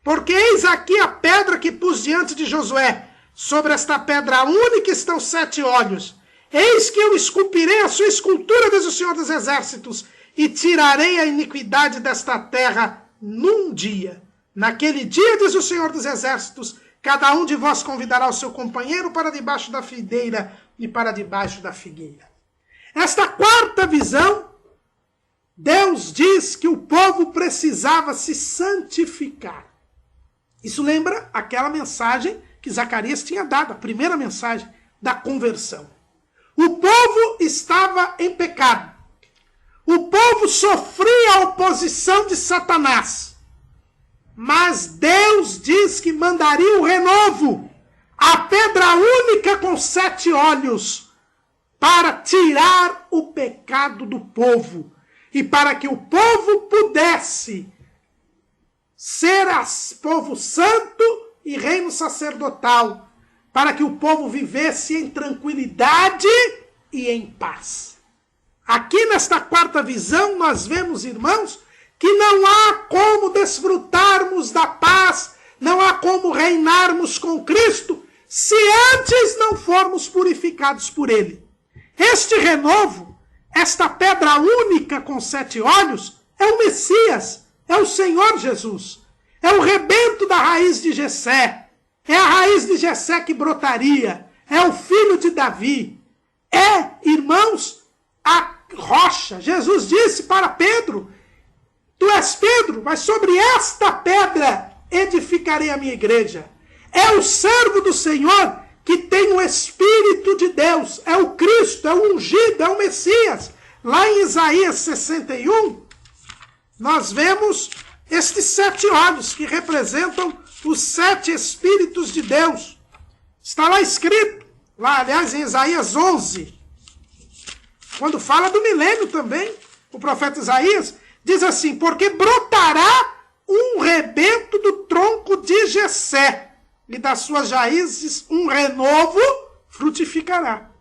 porque eis aqui a pedra que pus diante de Josué. Sobre esta pedra única estão 7 olhos. Eis que eu esculpirei a sua escultura, diz o Senhor dos Exércitos, e tirarei a iniquidade desta terra num dia. Naquele dia, diz o Senhor dos Exércitos, Cada um de vós convidará o seu companheiro para debaixo da videira e para debaixo da figueira. Esta quarta visão, Deus diz que o povo precisava se santificar. Isso lembra aquela mensagem que Zacarias tinha dado, a primeira mensagem da conversão. O povo estava em pecado. O povo sofria a oposição de Satanás. Mas Deus diz que mandaria o renovo, a pedra única com 7 olhos, para tirar o pecado do povo e para que o povo pudesse ser povo santo e reino sacerdotal, para que o povo vivesse em tranquilidade e em paz. Aqui nesta quarta visão nós vemos, irmãos, que não há como desfrutarmos da paz, não há como reinarmos com Cristo, se antes não formos purificados por Ele. Este renovo, esta pedra única com 7 olhos, é o Messias, é o Senhor Jesus. É o rebento da raiz de Jessé. É a raiz de Jessé que brotaria. É o filho de Davi. É, irmãos, a rocha. Jesus disse para Pedro: tu és Pedro, mas sobre esta pedra edificarei a minha igreja. É o servo do Senhor que tem o Espírito de Deus. É o Cristo, é o ungido, é o Messias. Lá em Isaías 61, nós vemos estes 7 olhos que representam os 7 Espíritos de Deus. Está lá escrito, lá aliás em Isaías 11, quando fala do milênio também, o profeta Isaías diz assim: porque brotará um rebento do tronco de Jessé, e das suas raízes um renovo frutificará.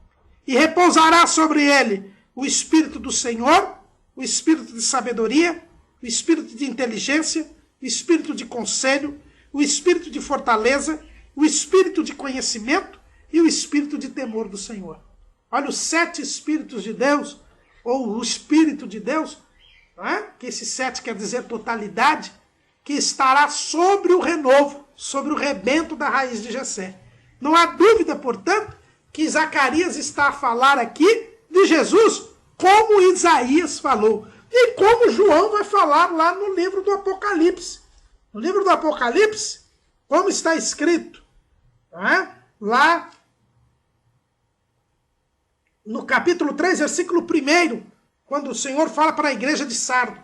E repousará sobre ele o Espírito do Senhor, o Espírito de sabedoria, o Espírito de inteligência, o Espírito de conselho, o Espírito de fortaleza, o Espírito de conhecimento e o Espírito de temor do Senhor. Olha, os 7 Espíritos de Deus, ou o Espírito de Deus, não é? Que esse 7 quer dizer totalidade, que estará sobre o renovo, sobre o rebento da raiz de Jessé. Não há dúvida, portanto, que Zacarias está a falar aqui de Jesus, como Isaías falou. E como João vai falar lá no livro do Apocalipse. No livro do Apocalipse, como está escrito, não é? Lá no capítulo 3, versículo 1, quando o Senhor fala para a igreja de Sardo: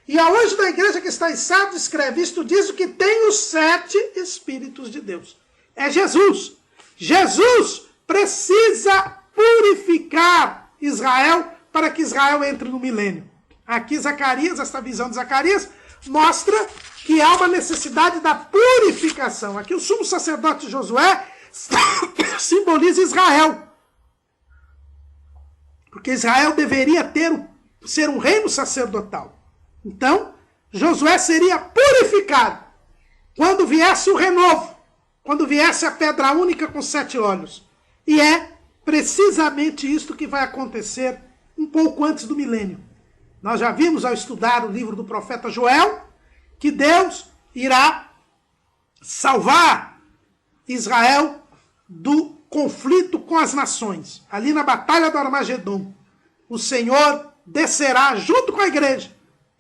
e ao anjo da igreja que está em Sardo escreve: isto diz o que tem os 7 Espíritos de Deus. É Jesus. Jesus precisa purificar Israel para que Israel entre no milênio. Aqui Zacarias, esta visão de Zacarias, mostra que há uma necessidade da purificação. Aqui o sumo sacerdote Josué simboliza Israel. Porque Israel deveria ser um reino sacerdotal. Então, Josué seria purificado quando viesse o renovo, quando viesse a pedra única com 7 olhos. E é precisamente isto que vai acontecer um pouco antes do milênio. Nós já vimos ao estudar o livro do profeta Joel que Deus irá salvar Israel do conflito com as nações. Ali na batalha do Armagedon, o Senhor descerá junto com a igreja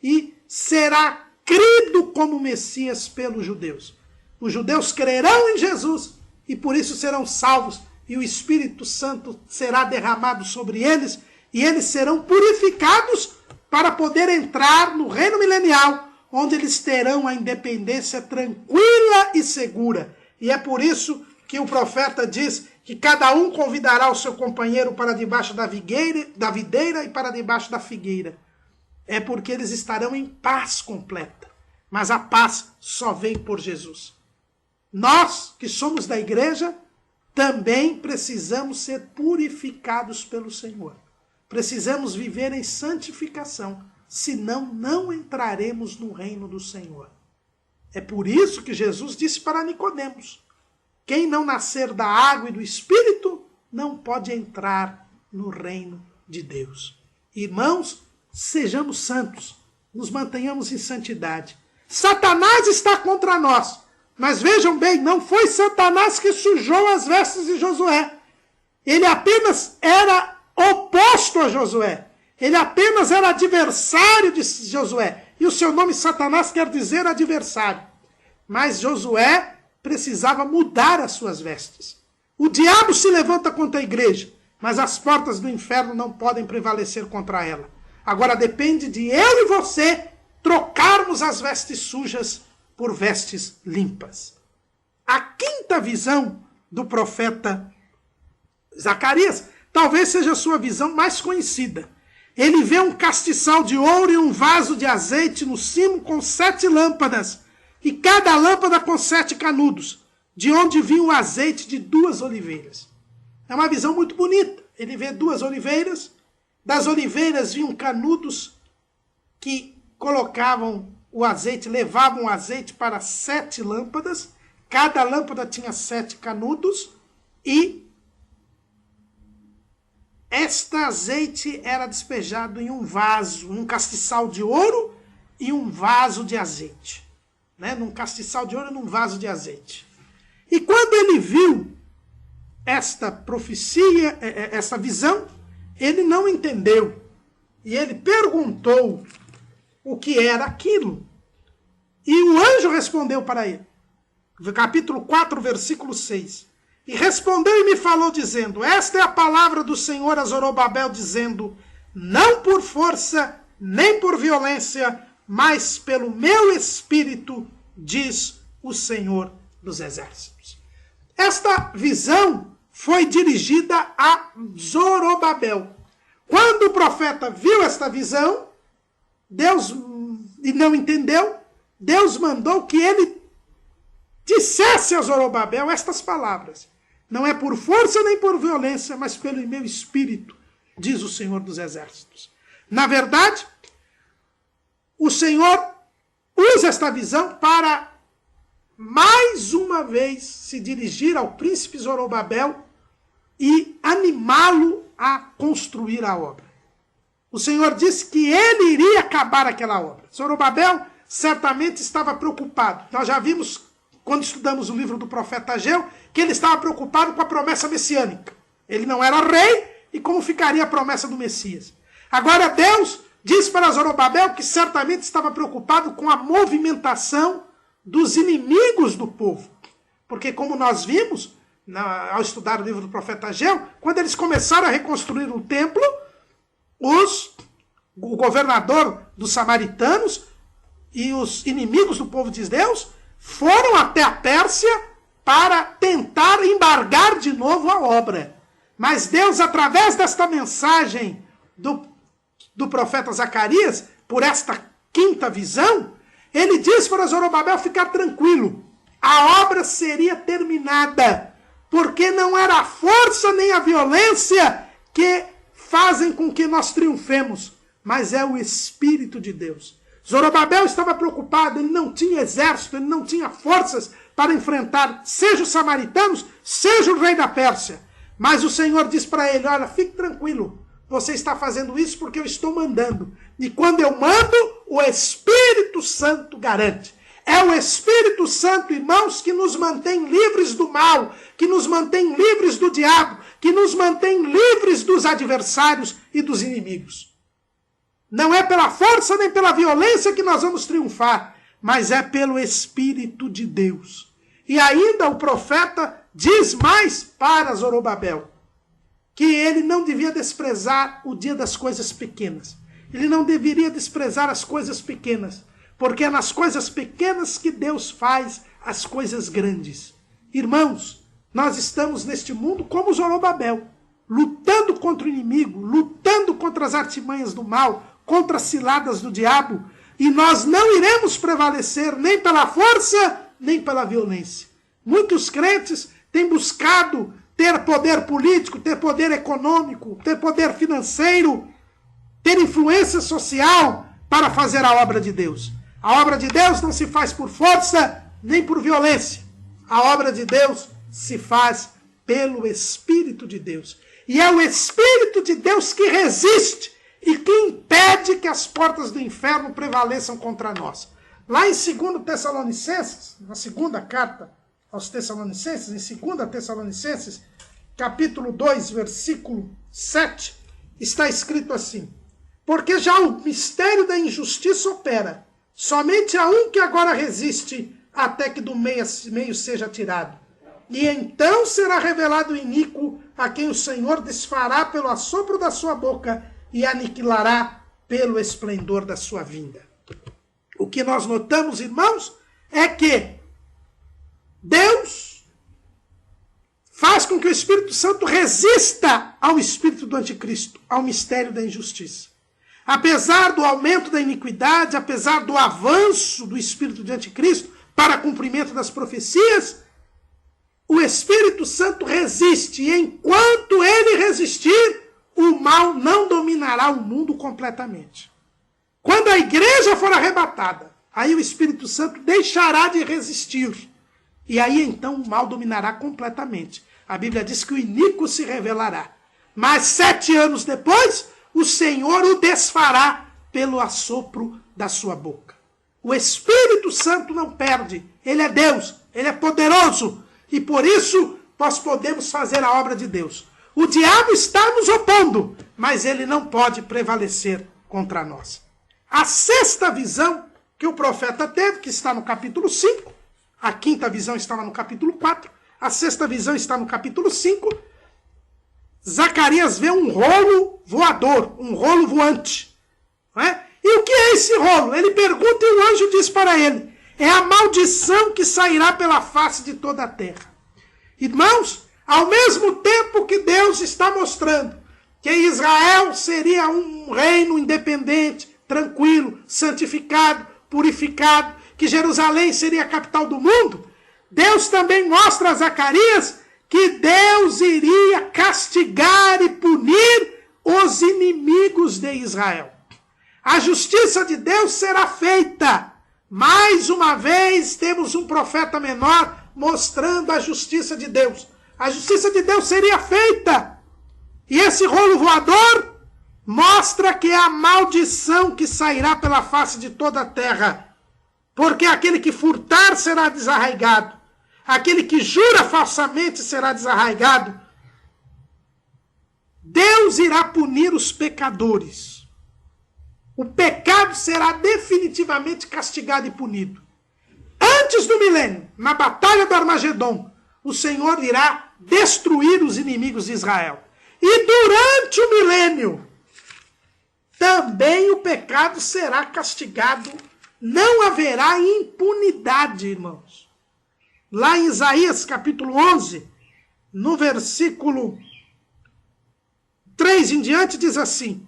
e será crido como Messias pelos judeus. Os judeus crerão em Jesus e por isso serão salvos, e o Espírito Santo será derramado sobre eles e eles serão purificados para poder entrar no reino milenial, onde eles terão a independência tranquila e segura. E é por isso que o profeta diz que cada um convidará o seu companheiro para debaixo da videira e para debaixo da figueira. É porque eles estarão em paz completa. Mas a paz só vem por Jesus. Nós, que somos da igreja, também precisamos ser purificados pelo Senhor. Precisamos viver em santificação, senão não entraremos no reino do Senhor. É por isso que Jesus disse para Nicodemos: quem não nascer da água e do Espírito não pode entrar no reino de Deus. Irmãos, sejamos santos, nos mantenhamos em santidade. Satanás está contra nós, Mas vejam bem, não foi Satanás que sujou as vestes de Josué. Ele apenas era oposto a Josué. Ele apenas era adversário de Josué. E o seu nome Satanás quer dizer adversário. Mas Josué precisava mudar as suas vestes. O diabo se levanta contra a igreja, mas as portas do inferno não podem prevalecer contra ela. Agora depende de eu e você trocarmos as vestes sujas por vestes limpas. A quinta visão do profeta Zacarias talvez seja a sua visão mais conhecida. Ele vê um castiçal de ouro e um vaso de azeite no cimo com 7 lâmpadas, e cada lâmpada com 7 canudos, de onde vinha o azeite de 2 oliveiras. É uma visão muito bonita. Ele vê 2 oliveiras, das oliveiras vinham canudos que colocavam o azeite, levavam o azeite para 7 lâmpadas, cada lâmpada tinha 7 canudos, e este azeite era despejado em um vaso, um castiçal de ouro e um vaso de azeite. Num castiçal de ouro e num vaso de azeite. E quando ele viu esta profecia, essa visão, ele não entendeu. E ele perguntou o que era aquilo. E o anjo respondeu para ele. Capítulo 4, versículo 6. E respondeu e me falou dizendo, esta é a palavra do Senhor a Zorobabel, dizendo, não por força, nem por violência, mas pelo meu espírito, diz o Senhor dos Exércitos. Esta visão foi dirigida a Zorobabel. Quando o profeta viu esta visão, Deus, e não entendeu, Deus mandou que ele dissesse a Zorobabel estas palavras. Não é por força nem por violência, mas pelo meu espírito, diz o Senhor dos Exércitos. Na verdade, o Senhor usa esta visão para, mais uma vez, se dirigir ao príncipe Zorobabel e animá-lo a construir a obra. O Senhor disse que ele iria acabar aquela obra. Zorobabel certamente estava preocupado. Nós já vimos, quando estudamos o livro do profeta Ageu, que ele estava preocupado com a promessa messiânica. Ele não era rei, e como ficaria a promessa do Messias? Agora Deus diz para Zorobabel que certamente estava preocupado com a movimentação dos inimigos do povo. Porque como nós vimos, ao estudar o livro do profeta Ageu, quando eles começaram a reconstruir o templo, o governador dos samaritanos e os inimigos do povo de Deus foram até a Pérsia para tentar embargar de novo a obra. Mas Deus, através desta mensagem do profeta Zacarias, por esta quinta visão, ele diz para Zorobabel ficar tranquilo. A obra seria terminada, porque não era a força nem a violência que fazem com que nós triunfemos, mas é o Espírito de Deus. Zorobabel estava preocupado, ele não tinha exército, ele não tinha forças para enfrentar, seja os samaritanos, seja o rei da Pérsia. Mas o Senhor diz para ele, olha, fique tranquilo, você está fazendo isso porque eu estou mandando. E quando eu mando, o Espírito Santo garante. É o Espírito Santo, irmãos, que nos mantém livres do mal, que nos mantém livres do diabo, que nos mantém livres dos adversários e dos inimigos. Não é pela força nem pela violência que nós vamos triunfar, mas é pelo Espírito de Deus. E ainda o profeta diz mais para Zorobabel, que ele não devia desprezar o dia das coisas pequenas. Ele não deveria desprezar as coisas pequenas, porque é nas coisas pequenas que Deus faz as coisas grandes. Irmãos, nós estamos neste mundo como Zorobabel, lutando contra o inimigo, lutando contra as artimanhas do mal, contra as ciladas do diabo, e nós não iremos prevalecer nem pela força, nem pela violência. Muitos crentes têm buscado ter poder político, ter poder econômico, ter poder financeiro, ter influência social para fazer a obra de Deus. A obra de Deus não se faz por força nem por violência. A obra de Deus se faz pelo Espírito de Deus. E é o Espírito de Deus que resiste e que impede que as portas do inferno prevaleçam contra nós. Lá em 2 Tessalonicenses, na segunda carta aos Tessalonicenses, em 2 Tessalonicenses, capítulo 2, versículo 7, está escrito assim: porque já o mistério da injustiça opera, somente há um que agora resiste, até que do meio seja tirado. E então será revelado o iníquo, a quem o Senhor desfará pelo assopro da sua boca e aniquilará pelo esplendor da sua vinda. O que nós notamos, irmãos, é que Deus faz com que o Espírito Santo resista ao espírito do anticristo, ao mistério da injustiça. Apesar do aumento da iniquidade, apesar do avanço do espírito de anticristo para cumprimento das profecias, o Espírito Santo resiste, e enquanto ele resistir, o mal não dominará o mundo completamente. Quando a igreja for arrebatada, aí o Espírito Santo deixará de resistir. E aí então o mal dominará completamente. A Bíblia diz que o iníquo se revelará. Mas 7 anos depois, o Senhor o desfará pelo assopro da sua boca. O Espírito Santo não perde. Ele é Deus, ele é poderoso. E por isso nós podemos fazer a obra de Deus. O diabo está nos opondo, mas ele não pode prevalecer contra nós. A 6ª visão que o profeta teve, que está no capítulo 5, a 5ª visão estava no capítulo 4, a 6ª visão está no capítulo 5, Zacarias vê um rolo voador, um rolo voante. Não é? E o que é esse rolo? Ele pergunta e o anjo diz para ele: é a maldição que sairá pela face de toda a terra. Irmãos, ao mesmo tempo que Deus está mostrando que Israel seria um reino independente, tranquilo, santificado, purificado, que Jerusalém seria a capital do mundo, Deus também mostra a Zacarias que Deus iria castigar e punir os inimigos de Israel. A justiça de Deus será feita. Mais uma vez temos um profeta menor mostrando a justiça de Deus. A justiça de Deus seria feita. E esse rolo voador mostra que é a maldição que sairá pela face de toda a terra. Porque aquele que furtar será desarraigado. Aquele que jura falsamente será desarraigado. Deus irá punir os pecadores. O pecado será definitivamente castigado e punido. Antes do milênio, na batalha do Armagedon, o Senhor irá destruir os inimigos de Israel. E durante o milênio, também o pecado será castigado. Não haverá impunidade, irmãos. Lá em Isaías capítulo 11, no versículo 3 em diante, diz assim: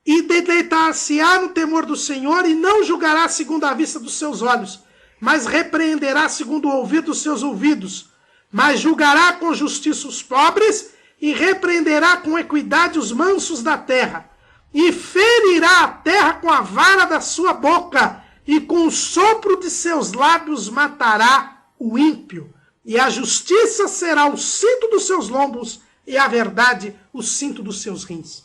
e deleitar-se-á no temor do Senhor, e não julgará segundo a vista dos seus olhos, mas repreenderá segundo o ouvir dos seus ouvidos, mas julgará com justiça os pobres, e repreenderá com equidade os mansos da terra, e ferirá a terra com a vara da sua boca, e com o sopro de seus lábios matará o ímpio, e a justiça será o cinto dos seus lombos, e a verdade o cinto dos seus rins.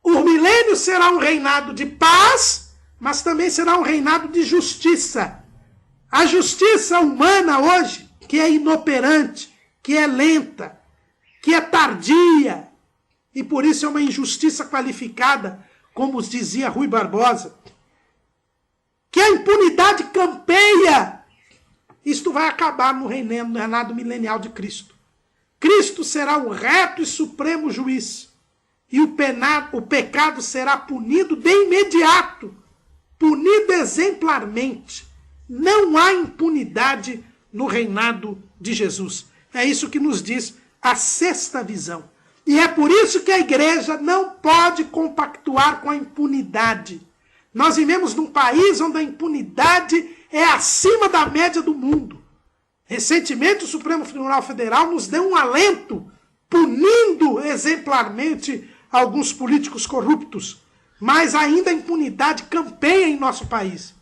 O milênio será um reinado de paz, mas também será um reinado de justiça. A justiça humana hoje, que é inoperante, que é lenta, que é tardia, e por isso é uma injustiça qualificada, como dizia Rui Barbosa, que a impunidade campeia. Isto vai acabar no reinado milenial de Cristo. Cristo será o reto e supremo juiz. E o pecado será punido de imediato. Punido exemplarmente. Não há impunidade no reinado de Jesus. É isso que nos diz a 6ª visão. E é por isso que a igreja não pode compactuar com a impunidade. Nós vivemos num país onde a impunidade é acima da média do mundo. Recentemente, o Supremo Tribunal Federal nos deu um alento, punindo exemplarmente alguns políticos corruptos. Mas ainda a impunidade campeia em nosso país.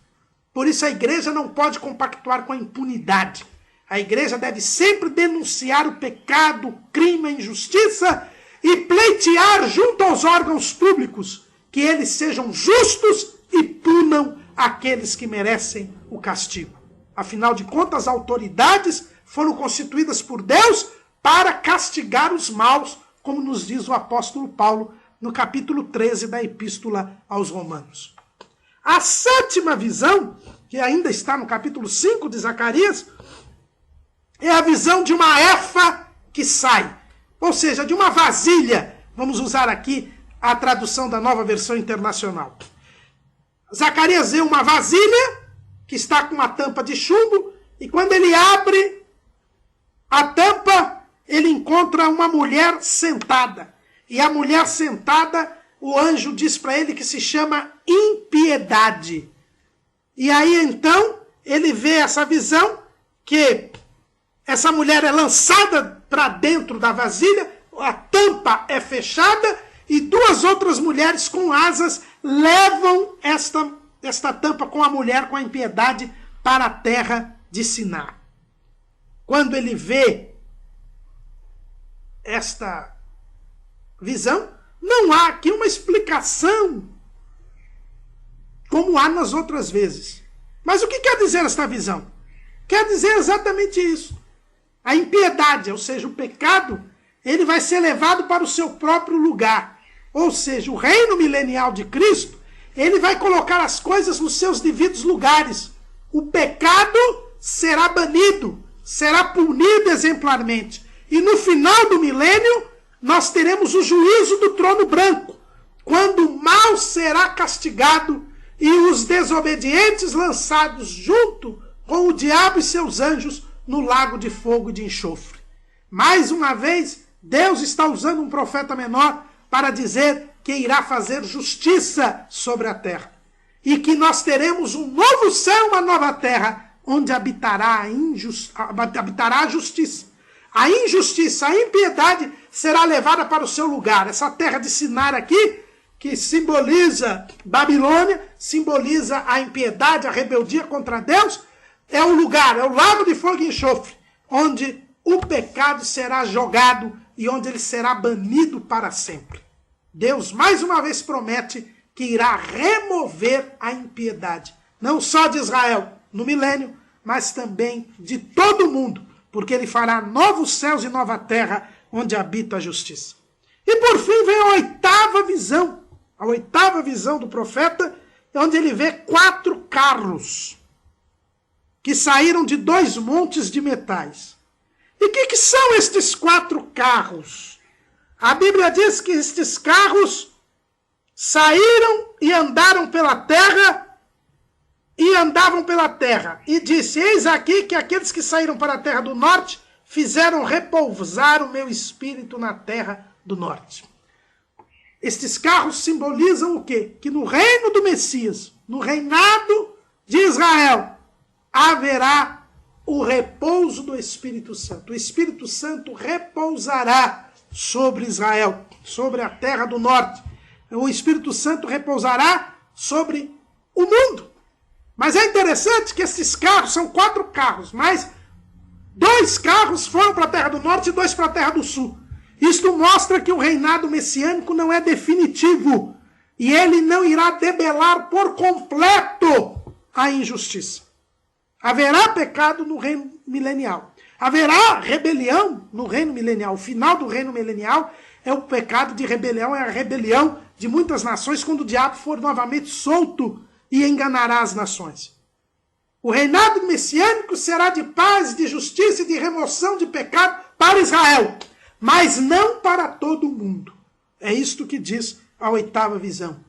Por isso a igreja não pode compactuar com a impunidade. A igreja deve sempre denunciar o pecado, o crime, a injustiça e pleitear junto aos órgãos públicos que eles sejam justos e punam aqueles que merecem o castigo. Afinal de contas, as autoridades foram constituídas por Deus para castigar os maus, como nos diz o apóstolo Paulo no capítulo 13 da Epístola aos Romanos. A sétima visão, que ainda está no capítulo 5 de Zacarias, é a visão de uma éfa que sai, ou seja, de uma vasilha. Vamos usar aqui a tradução da Nova Versão Internacional. Zacarias vê uma vasilha que está com uma tampa de chumbo, e quando ele abre a tampa, ele encontra uma mulher sentada. E a mulher sentada, o anjo diz para ele que se chama impiedade. E aí então, ele vê essa visão, que essa mulher é lançada para dentro da vasilha, a tampa é fechada, e duas outras mulheres com asas levam esta tampa com a mulher, com a impiedade, para a terra de Sinar. Quando ele vê esta visão, não há aqui uma explicação como há nas outras vezes. Mas o que quer dizer esta visão? Quer dizer exatamente isso. A impiedade, ou seja, o pecado, ele vai ser levado para o seu próprio lugar. Ou seja, o reino milenial de Cristo, ele vai colocar as coisas nos seus devidos lugares. O pecado será banido, será punido exemplarmente. E no final do milênio, nós teremos o juízo do trono branco, quando o mal será castigado e os desobedientes lançados junto com o diabo e seus anjos no lago de fogo e de enxofre. Mais uma vez, Deus está usando um profeta menor para dizer que irá fazer justiça sobre a terra. E que nós teremos um novo céu e uma nova terra, onde habitará a justiça. A injustiça, a impiedade será levada para o seu lugar. Essa terra de Sinar aqui, que simboliza Babilônia, simboliza a impiedade, a rebeldia contra Deus, é o lugar, é o lago de fogo e enxofre, onde o pecado será jogado e onde ele será banido para sempre. Deus mais uma vez promete que irá remover a impiedade, não só de Israel no milênio, mas também de todo o mundo, porque ele fará novos céus e nova terra onde habita a justiça. E por fim vem a oitava visão do profeta, onde ele vê 4 carros que saíram de 2 montes de metais. E o que são estes 4 carros? A Bíblia diz que estes carros saíram e andaram pela terra, e andavam pela terra. E disse, eis aqui que aqueles que saíram para a terra do norte fizeram repousar o meu espírito na terra do norte. Estes carros simbolizam o quê? Que no reino do Messias, no reinado de Israel, haverá o repouso do Espírito Santo. O Espírito Santo repousará sobre Israel, sobre a terra do norte. O Espírito Santo repousará sobre o mundo. Mas é interessante que esses carros são 4 carros, mas 2 carros foram para a terra do norte e 2 para a terra do sul. Isto mostra que o reinado messiânico não é definitivo e ele não irá debelar por completo a injustiça. Haverá pecado no reino milenial. Haverá rebelião no reino milenial. O final do reino milenial é o pecado de rebelião, é a rebelião de muitas nações quando o diabo for novamente solto e enganará as nações. O reinado messiânico será de paz, de justiça e de remoção de pecado para Israel, mas não para todo o mundo. É isto que diz a 8ª visão.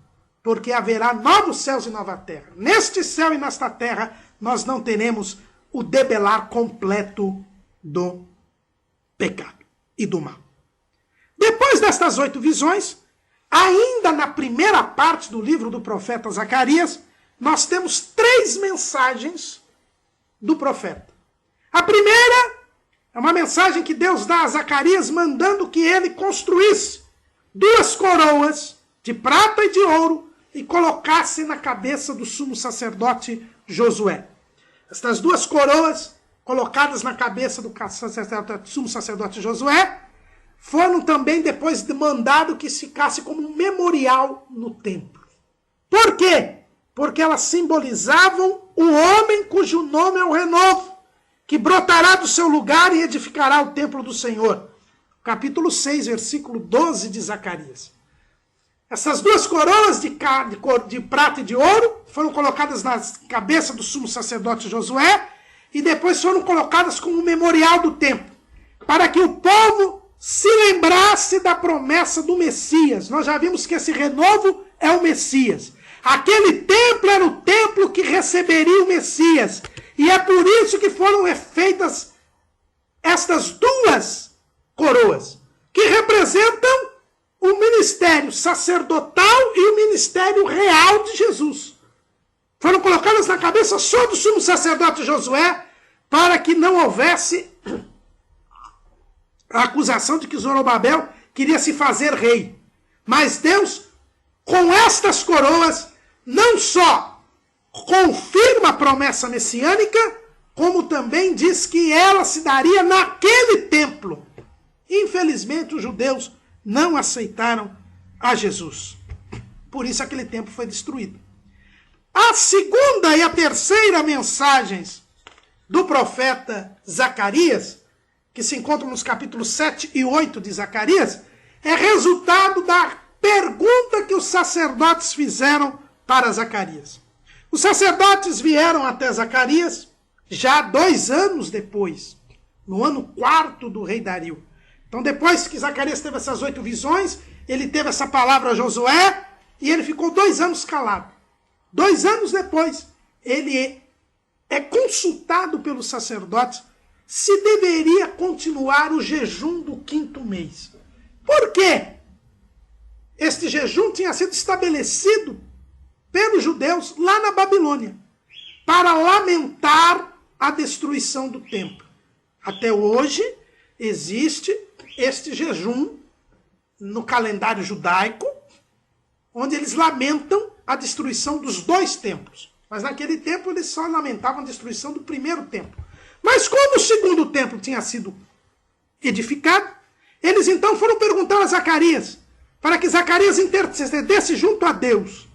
Porque haverá novos céus e nova terra. Neste céu e nesta terra, nós não teremos o debelar completo do pecado e do mal. Depois destas 8 visões, ainda na primeira parte do livro do profeta Zacarias, nós temos 3 mensagens do profeta. A primeira é uma mensagem que Deus dá a Zacarias, mandando que ele construísse 2 coroas de prata e de ouro e colocasse na cabeça do sumo sacerdote Josué. Estas 2 coroas, colocadas na cabeça do sumo sacerdote Josué, foram também depois mandado que ficasse como um memorial no templo. Por quê? porque elas simbolizavam o homem cujo nome é o renovo, que brotará do seu lugar e edificará o templo do Senhor. Capítulo 6, versículo 12 de Zacarias. Essas duas coroas de prata e de ouro foram colocadas na cabeça do sumo sacerdote Josué e depois foram colocadas como memorial do templo, para que o povo se lembrasse da promessa do Messias. Nós já vimos que esse renovo é o Messias. Aquele templo era o templo que receberia o Messias. E é por isso que foram feitas estas duas coroas, que representam o ministério sacerdotal e o ministério real de Jesus. Foram colocadas na cabeça só do sumo sacerdote Josué, para que não houvesse a acusação de que Zorobabel queria se fazer rei. Mas Deus, com estas coroas, não só confirma a promessa messiânica, como também diz que ela se daria naquele templo. Infelizmente, os judeus não aceitaram a Jesus. Por isso aquele templo foi destruído. A segunda e a terceira mensagens do profeta Zacarias, que se encontram nos capítulos 7 e 8 de Zacarias, é resultado da pergunta que os sacerdotes fizeram para Zacarias. Os sacerdotes vieram até Zacarias já 2 anos depois, no ano 4º do rei Dario. Então, depois que Zacarias teve essas 8 visões, ele teve essa palavra a Josué e ele ficou 2 anos calado. 2 anos depois, ele é consultado pelos sacerdotes se deveria continuar o jejum do 5º mês. Por quê? Este jejum tinha sido estabelecido pelos judeus lá na Babilônia, para lamentar a destruição do templo. Até hoje existe este jejum no calendário judaico, onde eles lamentam a destruição dos 2 templos. Mas naquele tempo eles só lamentavam a destruição do 1º templo. Mas como o 2º templo tinha sido edificado, eles então foram perguntar a Zacarias, para que Zacarias intercedesse junto a Deus,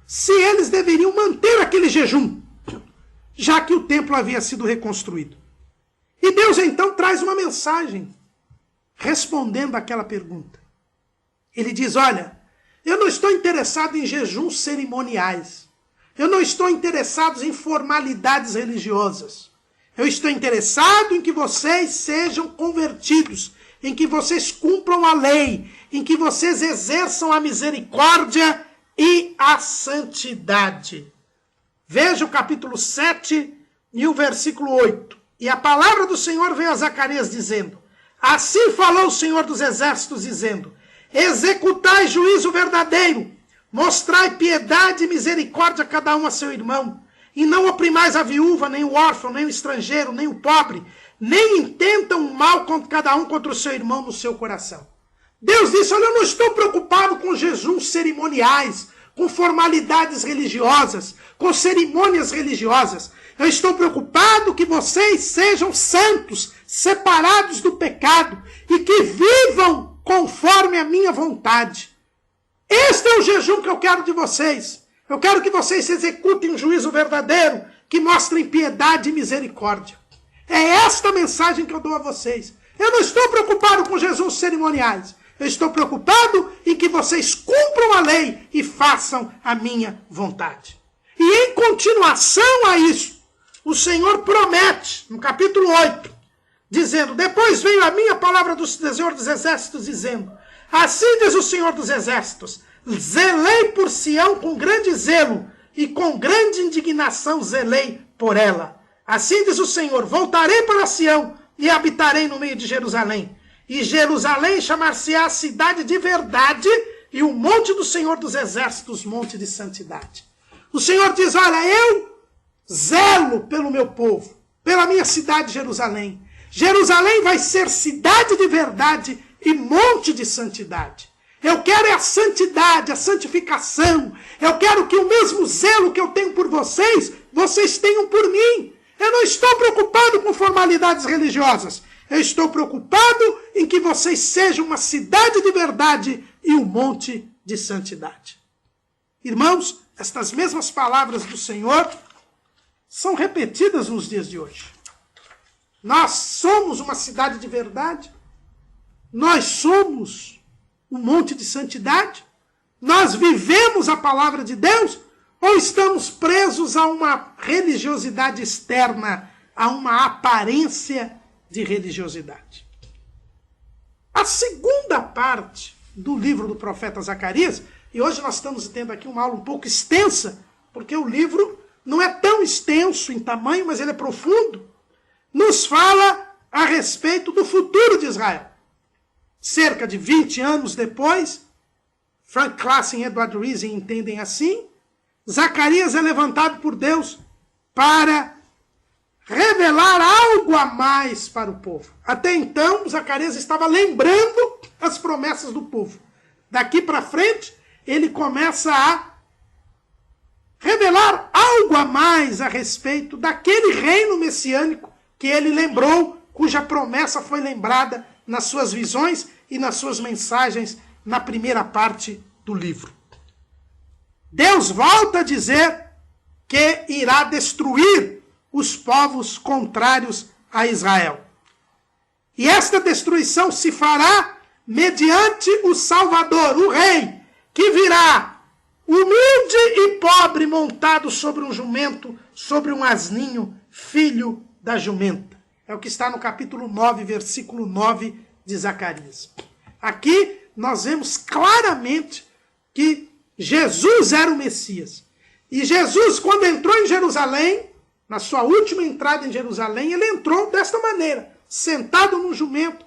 se eles deveriam manter aquele jejum, já que o templo havia sido reconstruído. E Deus então traz uma mensagem respondendo àquela pergunta. Ele diz, olha, eu não estou interessado em jejuns cerimoniais. Eu não estou interessado em formalidades religiosas. Eu estou interessado em que vocês sejam convertidos, em que vocês cumpram a lei, em que vocês exerçam a misericórdia e a santidade. Veja o capítulo 7 e o versículo 8. E a palavra do Senhor veio a Zacarias dizendo, assim falou o Senhor dos Exércitos, dizendo, executai juízo verdadeiro, mostrai piedade e misericórdia a cada um a seu irmão, e não oprimais a viúva, nem o órfão, nem o estrangeiro, nem o pobre, nem intentam o mal contra cada um contra o seu irmão no seu coração. Deus disse, olha, eu não estou preocupado com jejuns cerimoniais, com formalidades religiosas, com cerimônias religiosas. Eu estou preocupado que vocês sejam santos, separados do pecado, e que vivam conforme a minha vontade. Este é o jejum que eu quero de vocês. Eu quero que vocês executem um juízo verdadeiro, que mostrem piedade e misericórdia. É esta mensagem que eu dou a vocês. Eu não estou preocupado com jejuns cerimoniais. Eu estou preocupado em que vocês cumpram a lei e façam a minha vontade. E em continuação a isso, o Senhor promete, no capítulo 8, dizendo, depois veio a minha palavra do Senhor dos Exércitos, dizendo, assim diz o Senhor dos Exércitos, zelei por Sião com grande zelo, e com grande indignação zelei por ela. Assim diz o Senhor, voltarei para Sião, e habitarei no meio de Jerusalém. E Jerusalém chamar-se-á cidade de verdade, e o monte do Senhor dos Exércitos, monte de santidade. O Senhor diz, olha, eu zelo pelo meu povo, pela minha cidade Jerusalém. Jerusalém vai ser cidade de verdade e monte de santidade. Eu quero a santidade, a santificação. Eu quero que o mesmo zelo que eu tenho por vocês, vocês tenham por mim. Eu não estou preocupado com formalidades religiosas. Eu estou preocupado em que vocês sejam uma cidade de verdade e um monte de santidade. Irmãos, estas mesmas palavras do Senhor são repetidas nos dias de hoje. Nós somos uma cidade de verdade? Nós somos um monte de santidade? Nós vivemos a palavra de Deus? Ou estamos presos a uma religiosidade externa, a uma aparência de religiosidade? A segunda parte do livro do profeta Zacarias, e hoje nós estamos tendo aqui uma aula um pouco extensa, porque o livro não é tão extenso em tamanho, mas ele é profundo, nos fala a respeito do futuro de Israel. Cerca de 20 anos depois, Frank Classen e Edward Reason entendem assim, Zacarias é levantado por Deus para revelar algo a mais para o povo. Até então, Zacarias estava lembrando as promessas do povo. Daqui para frente, ele começa a revelar algo a mais a respeito daquele reino messiânico que ele lembrou, cuja promessa foi lembrada nas suas visões e nas suas mensagens na primeira parte do livro. Deus volta a dizer que irá destruir os povos contrários a Israel. E esta destruição se fará mediante o Salvador, o Rei, que virá humilde e pobre, montado sobre um jumento, sobre um asninho, filho da jumenta. É o que está no capítulo 9, versículo 9 de Zacarias. Aqui nós vemos claramente que Jesus era o Messias. E Jesus, quando entrou em Jerusalém, na sua última entrada em Jerusalém, ele entrou desta maneira, sentado num jumento,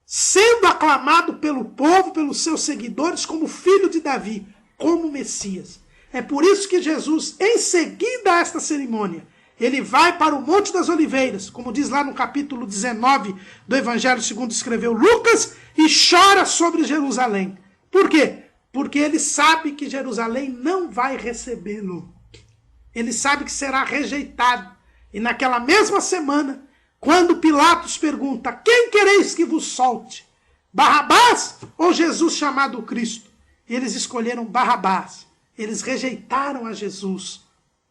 sendo aclamado pelo povo, pelos seus seguidores, como filho de Davi, como Messias. É por isso que Jesus, em seguida a esta cerimônia, ele vai para o Monte das Oliveiras, como diz lá no capítulo 19 do Evangelho segundo escreveu Lucas, e chora sobre Jerusalém. Por quê? Porque ele sabe que Jerusalém não vai recebê-lo. Ele sabe que será rejeitado. E naquela mesma semana, quando Pilatos pergunta, quem quereis que vos solte? Barrabás ou Jesus chamado Cristo? Eles escolheram Barrabás. Eles rejeitaram a Jesus.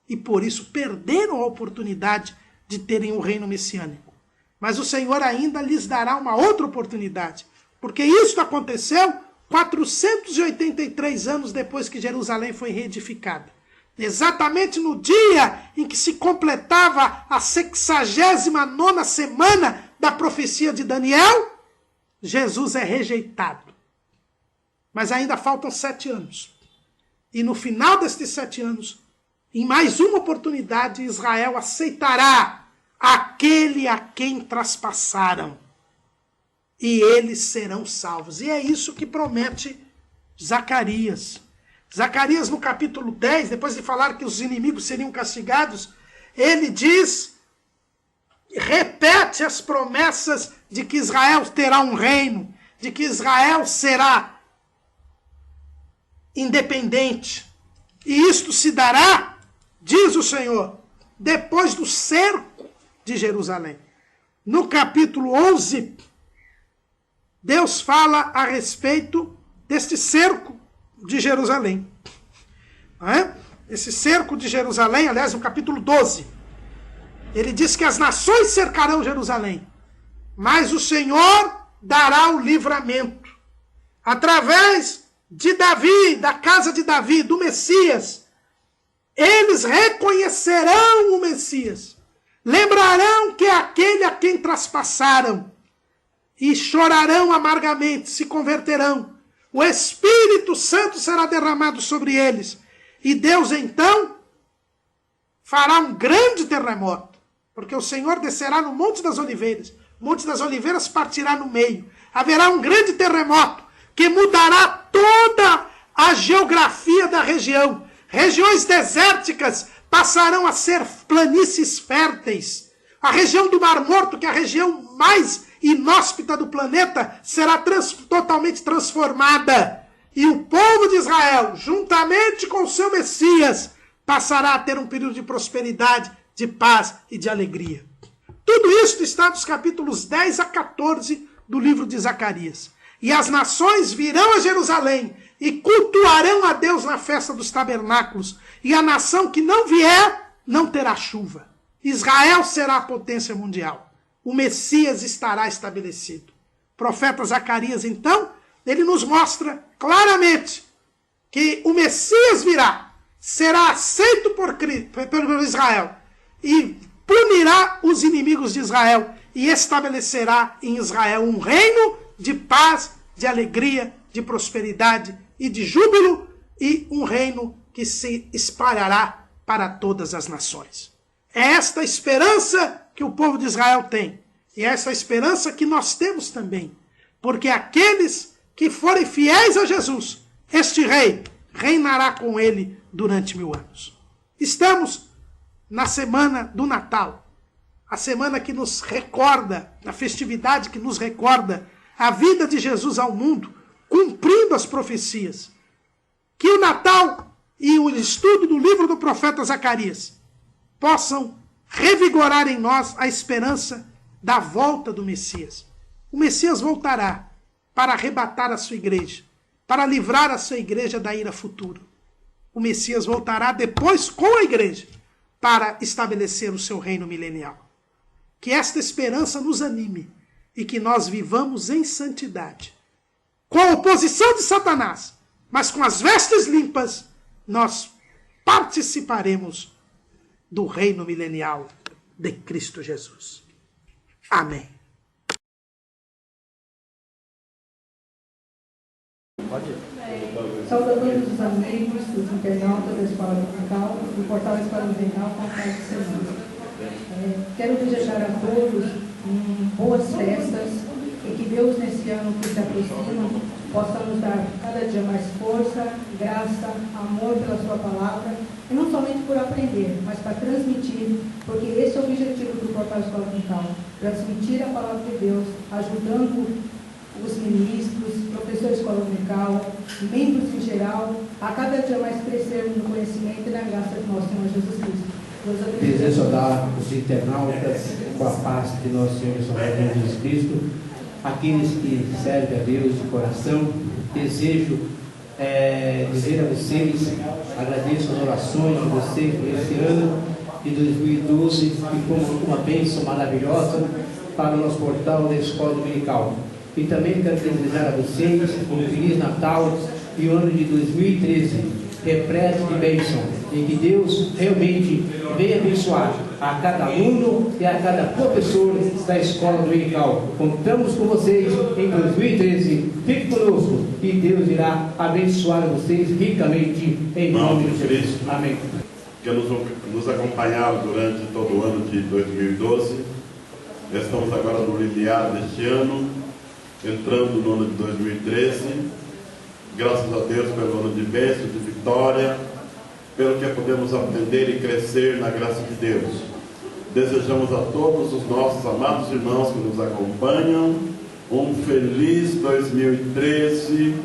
E por isso perderam a oportunidade de terem um reino messiânico. Mas o Senhor ainda lhes dará uma outra oportunidade. Porque isso aconteceu 483 anos depois que Jerusalém foi reedificada. Exatamente no dia em que se completava a 69ª semana da profecia de Daniel, Jesus é rejeitado. Mas ainda faltam 7 anos. E no final destes 7 anos, em mais uma oportunidade, Israel aceitará aquele a quem traspassaram. E eles serão salvos. E é isso que promete Zacarias. Zacarias, no capítulo 10, depois de falar que os inimigos seriam castigados, ele diz, repete as promessas de que Israel terá um reino, de que Israel será independente. E isto se dará, diz o Senhor, depois do cerco de Jerusalém. No capítulo 11, Deus fala a respeito deste cerco de Jerusalém. Esse cerco de Jerusalém, aliás, no capítulo 12, ele diz que as nações cercarão Jerusalém, mas o Senhor dará o livramento. Através de Davi, da casa de Davi, do Messias, eles reconhecerão o Messias. Lembrarão que é aquele a quem traspassaram. E chorarão amargamente, se converterão. O Espírito Santo será derramado sobre eles. E Deus, então, fará um grande terremoto. Porque o Senhor descerá no Monte das Oliveiras. O Monte das Oliveiras partirá no meio. Haverá um grande terremoto que mudará toda a geografia da região. Regiões desérticas passarão a ser planícies férteis. A região do Mar Morto, que é a região mais inóspita do planeta, será totalmente transformada. E o povo de Israel, juntamente com o seu Messias, passará a ter um período de prosperidade, de paz e de alegria. Tudo isso está nos capítulos 10 a 14 do livro de Zacarias. E as nações virão a Jerusalém e cultuarão a Deus na festa dos tabernáculos. E a nação que não vier, não terá chuva. Israel será a potência mundial. O Messias estará estabelecido. O profeta Zacarias, então, ele nos mostra claramente que o Messias virá, será aceito por Israel e punirá os inimigos de Israel e estabelecerá em Israel um reino de paz, de alegria, de prosperidade e de júbilo, e um reino que se espalhará para todas as nações. É esta esperança que o povo de Israel tem, e é essa esperança que nós temos também, porque aqueles que forem fiéis a Jesus, este rei reinará com ele durante 1000 anos. Estamos na semana do Natal, a semana que nos recorda, a festividade que nos recorda a vida de Jesus ao mundo, cumprindo as profecias. Que o Natal e o estudo do livro do profeta Zacarias possam revigorar em nós a esperança da volta do Messias. O Messias voltará para arrebatar a sua igreja, para livrar a sua igreja da ira futura. O Messias voltará depois com a igreja para estabelecer o seu reino milenial. Que esta esperança nos anime e que nós vivamos em santidade. Com a oposição de Satanás, mas com as vestes limpas, nós participaremos do reino milenial de Cristo Jesus. Amém. Saúde a todos os amigos, os internautas da Escola Dominical, do portal Escola Dominical, com a paz do Senhor. Quero desejar a todos boas festas e que Deus, nesse ano que se aproxima, possa nos dar cada dia mais força, graça, amor pela sua palavra, e não somente por aprender, mas para transmitir, porque esse é o objetivo do portal Escola Dominical, transmitir a palavra de Deus, ajudando os ministros, professores de escola dominical, membros em geral, a cada dia mais crescermos no conhecimento e na graça de nosso Senhor Jesus Cristo. Desejo saudar os internautas com a paz de nosso Senhor e Salvador Jesus Cristo, aqueles que servem a Deus de coração. Desejo dizer a vocês, agradeço as orações de vocês por esse ano de 2012, que foi uma bênção maravilhosa para o nosso portal da Escola Dominical. E também quero desejar a vocês um Feliz Natal e o ano de 2013 repleto de bênção, e que Deus realmente venha abençoar a cada aluno e a cada professor da Escola Dominical. Contamos com vocês em 2013. Fique conosco e Deus irá abençoar vocês ricamente em nome de Jesus. Amém. Que nos acompanharam durante todo o ano de 2012. Estamos agora no limiar deste ano, entrando no ano de 2013. Graças a Deus pelo ano de bênção, de vitória, pelo que podemos aprender e crescer na graça de Deus. Desejamos a todos os nossos amados irmãos que nos acompanham um feliz 2013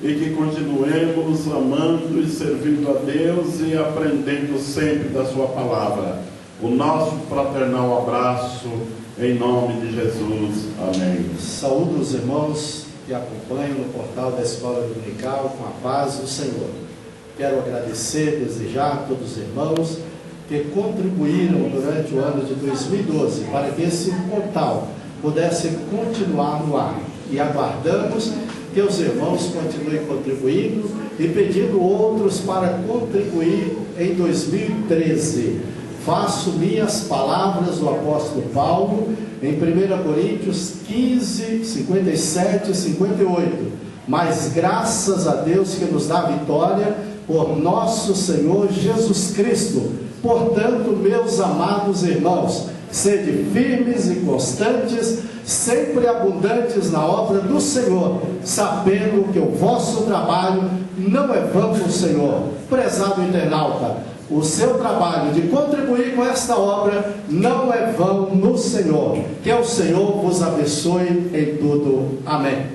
e que continuemos amando e servindo a Deus e aprendendo sempre da sua palavra. O nosso fraternal abraço em nome de Jesus. Amém. Saúdo os irmãos que acompanham no portal da Escola Dominical com a paz do Senhor. Quero agradecer, desejar a todos os irmãos que contribuíram durante o ano de 2012 para que esse portal pudesse continuar no ar. E aguardamos que os irmãos continuem contribuindo e pedindo outros para contribuir em 2013. Faço minhas palavras do apóstolo Paulo em 1 Coríntios 15, 57 e 58. Mas graças a Deus que nos dá vitória por nosso Senhor Jesus Cristo. Portanto, meus amados irmãos, sede firmes e constantes, sempre abundantes na obra do Senhor, sabendo que o vosso trabalho não é vão no Senhor. Prezado internauta, o seu trabalho de contribuir com esta obra não é vão no Senhor. Que o Senhor vos abençoe em tudo. Amém.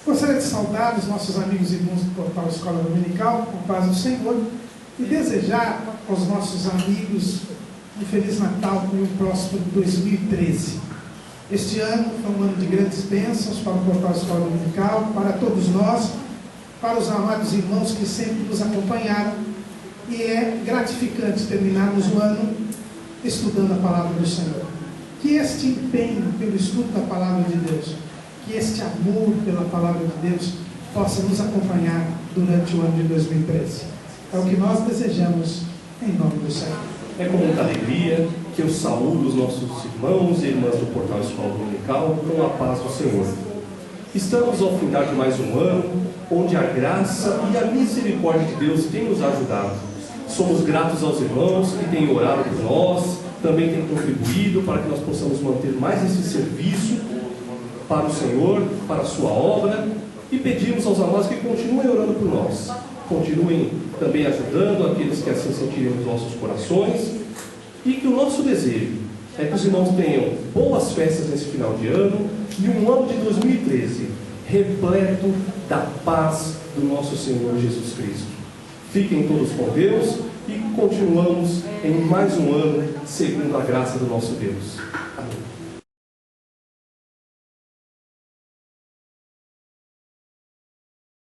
Gostaria de saudar os nossos amigos e irmãos do portal Escola Dominical, com a paz do Senhor, e desejar aos nossos amigos um Feliz Natal e um próspero 2013. Este ano foi um ano de grandes bênçãos para o Portal Escola Dominical, para todos nós, para os amados irmãos que sempre nos acompanharam. E é gratificante terminarmos o ano estudando a Palavra do Senhor. Que este empenho pelo estudo da Palavra de Deus, que este amor pela Palavra de Deus possa nos acompanhar durante o ano de 2013. É o que nós desejamos em nome do Senhor. É com muita alegria que eu saúdo os nossos irmãos e irmãs do Portal Escola Dominical com a paz do Senhor. Estamos ao final de mais um ano, onde a graça e a misericórdia de Deus têm nos ajudado. Somos gratos aos irmãos que têm orado por nós, também têm contribuído para que nós possamos manter mais esse serviço para o Senhor, para a sua obra, e pedimos aos amados que continuem orando por nós. Continuem também ajudando aqueles que assim sentirem nos nossos corações, e que o nosso desejo é que os irmãos tenham boas festas nesse final de ano e um ano de 2013 repleto da paz do nosso Senhor Jesus Cristo. Fiquem todos com Deus e continuamos em mais um ano segundo a graça do nosso Deus.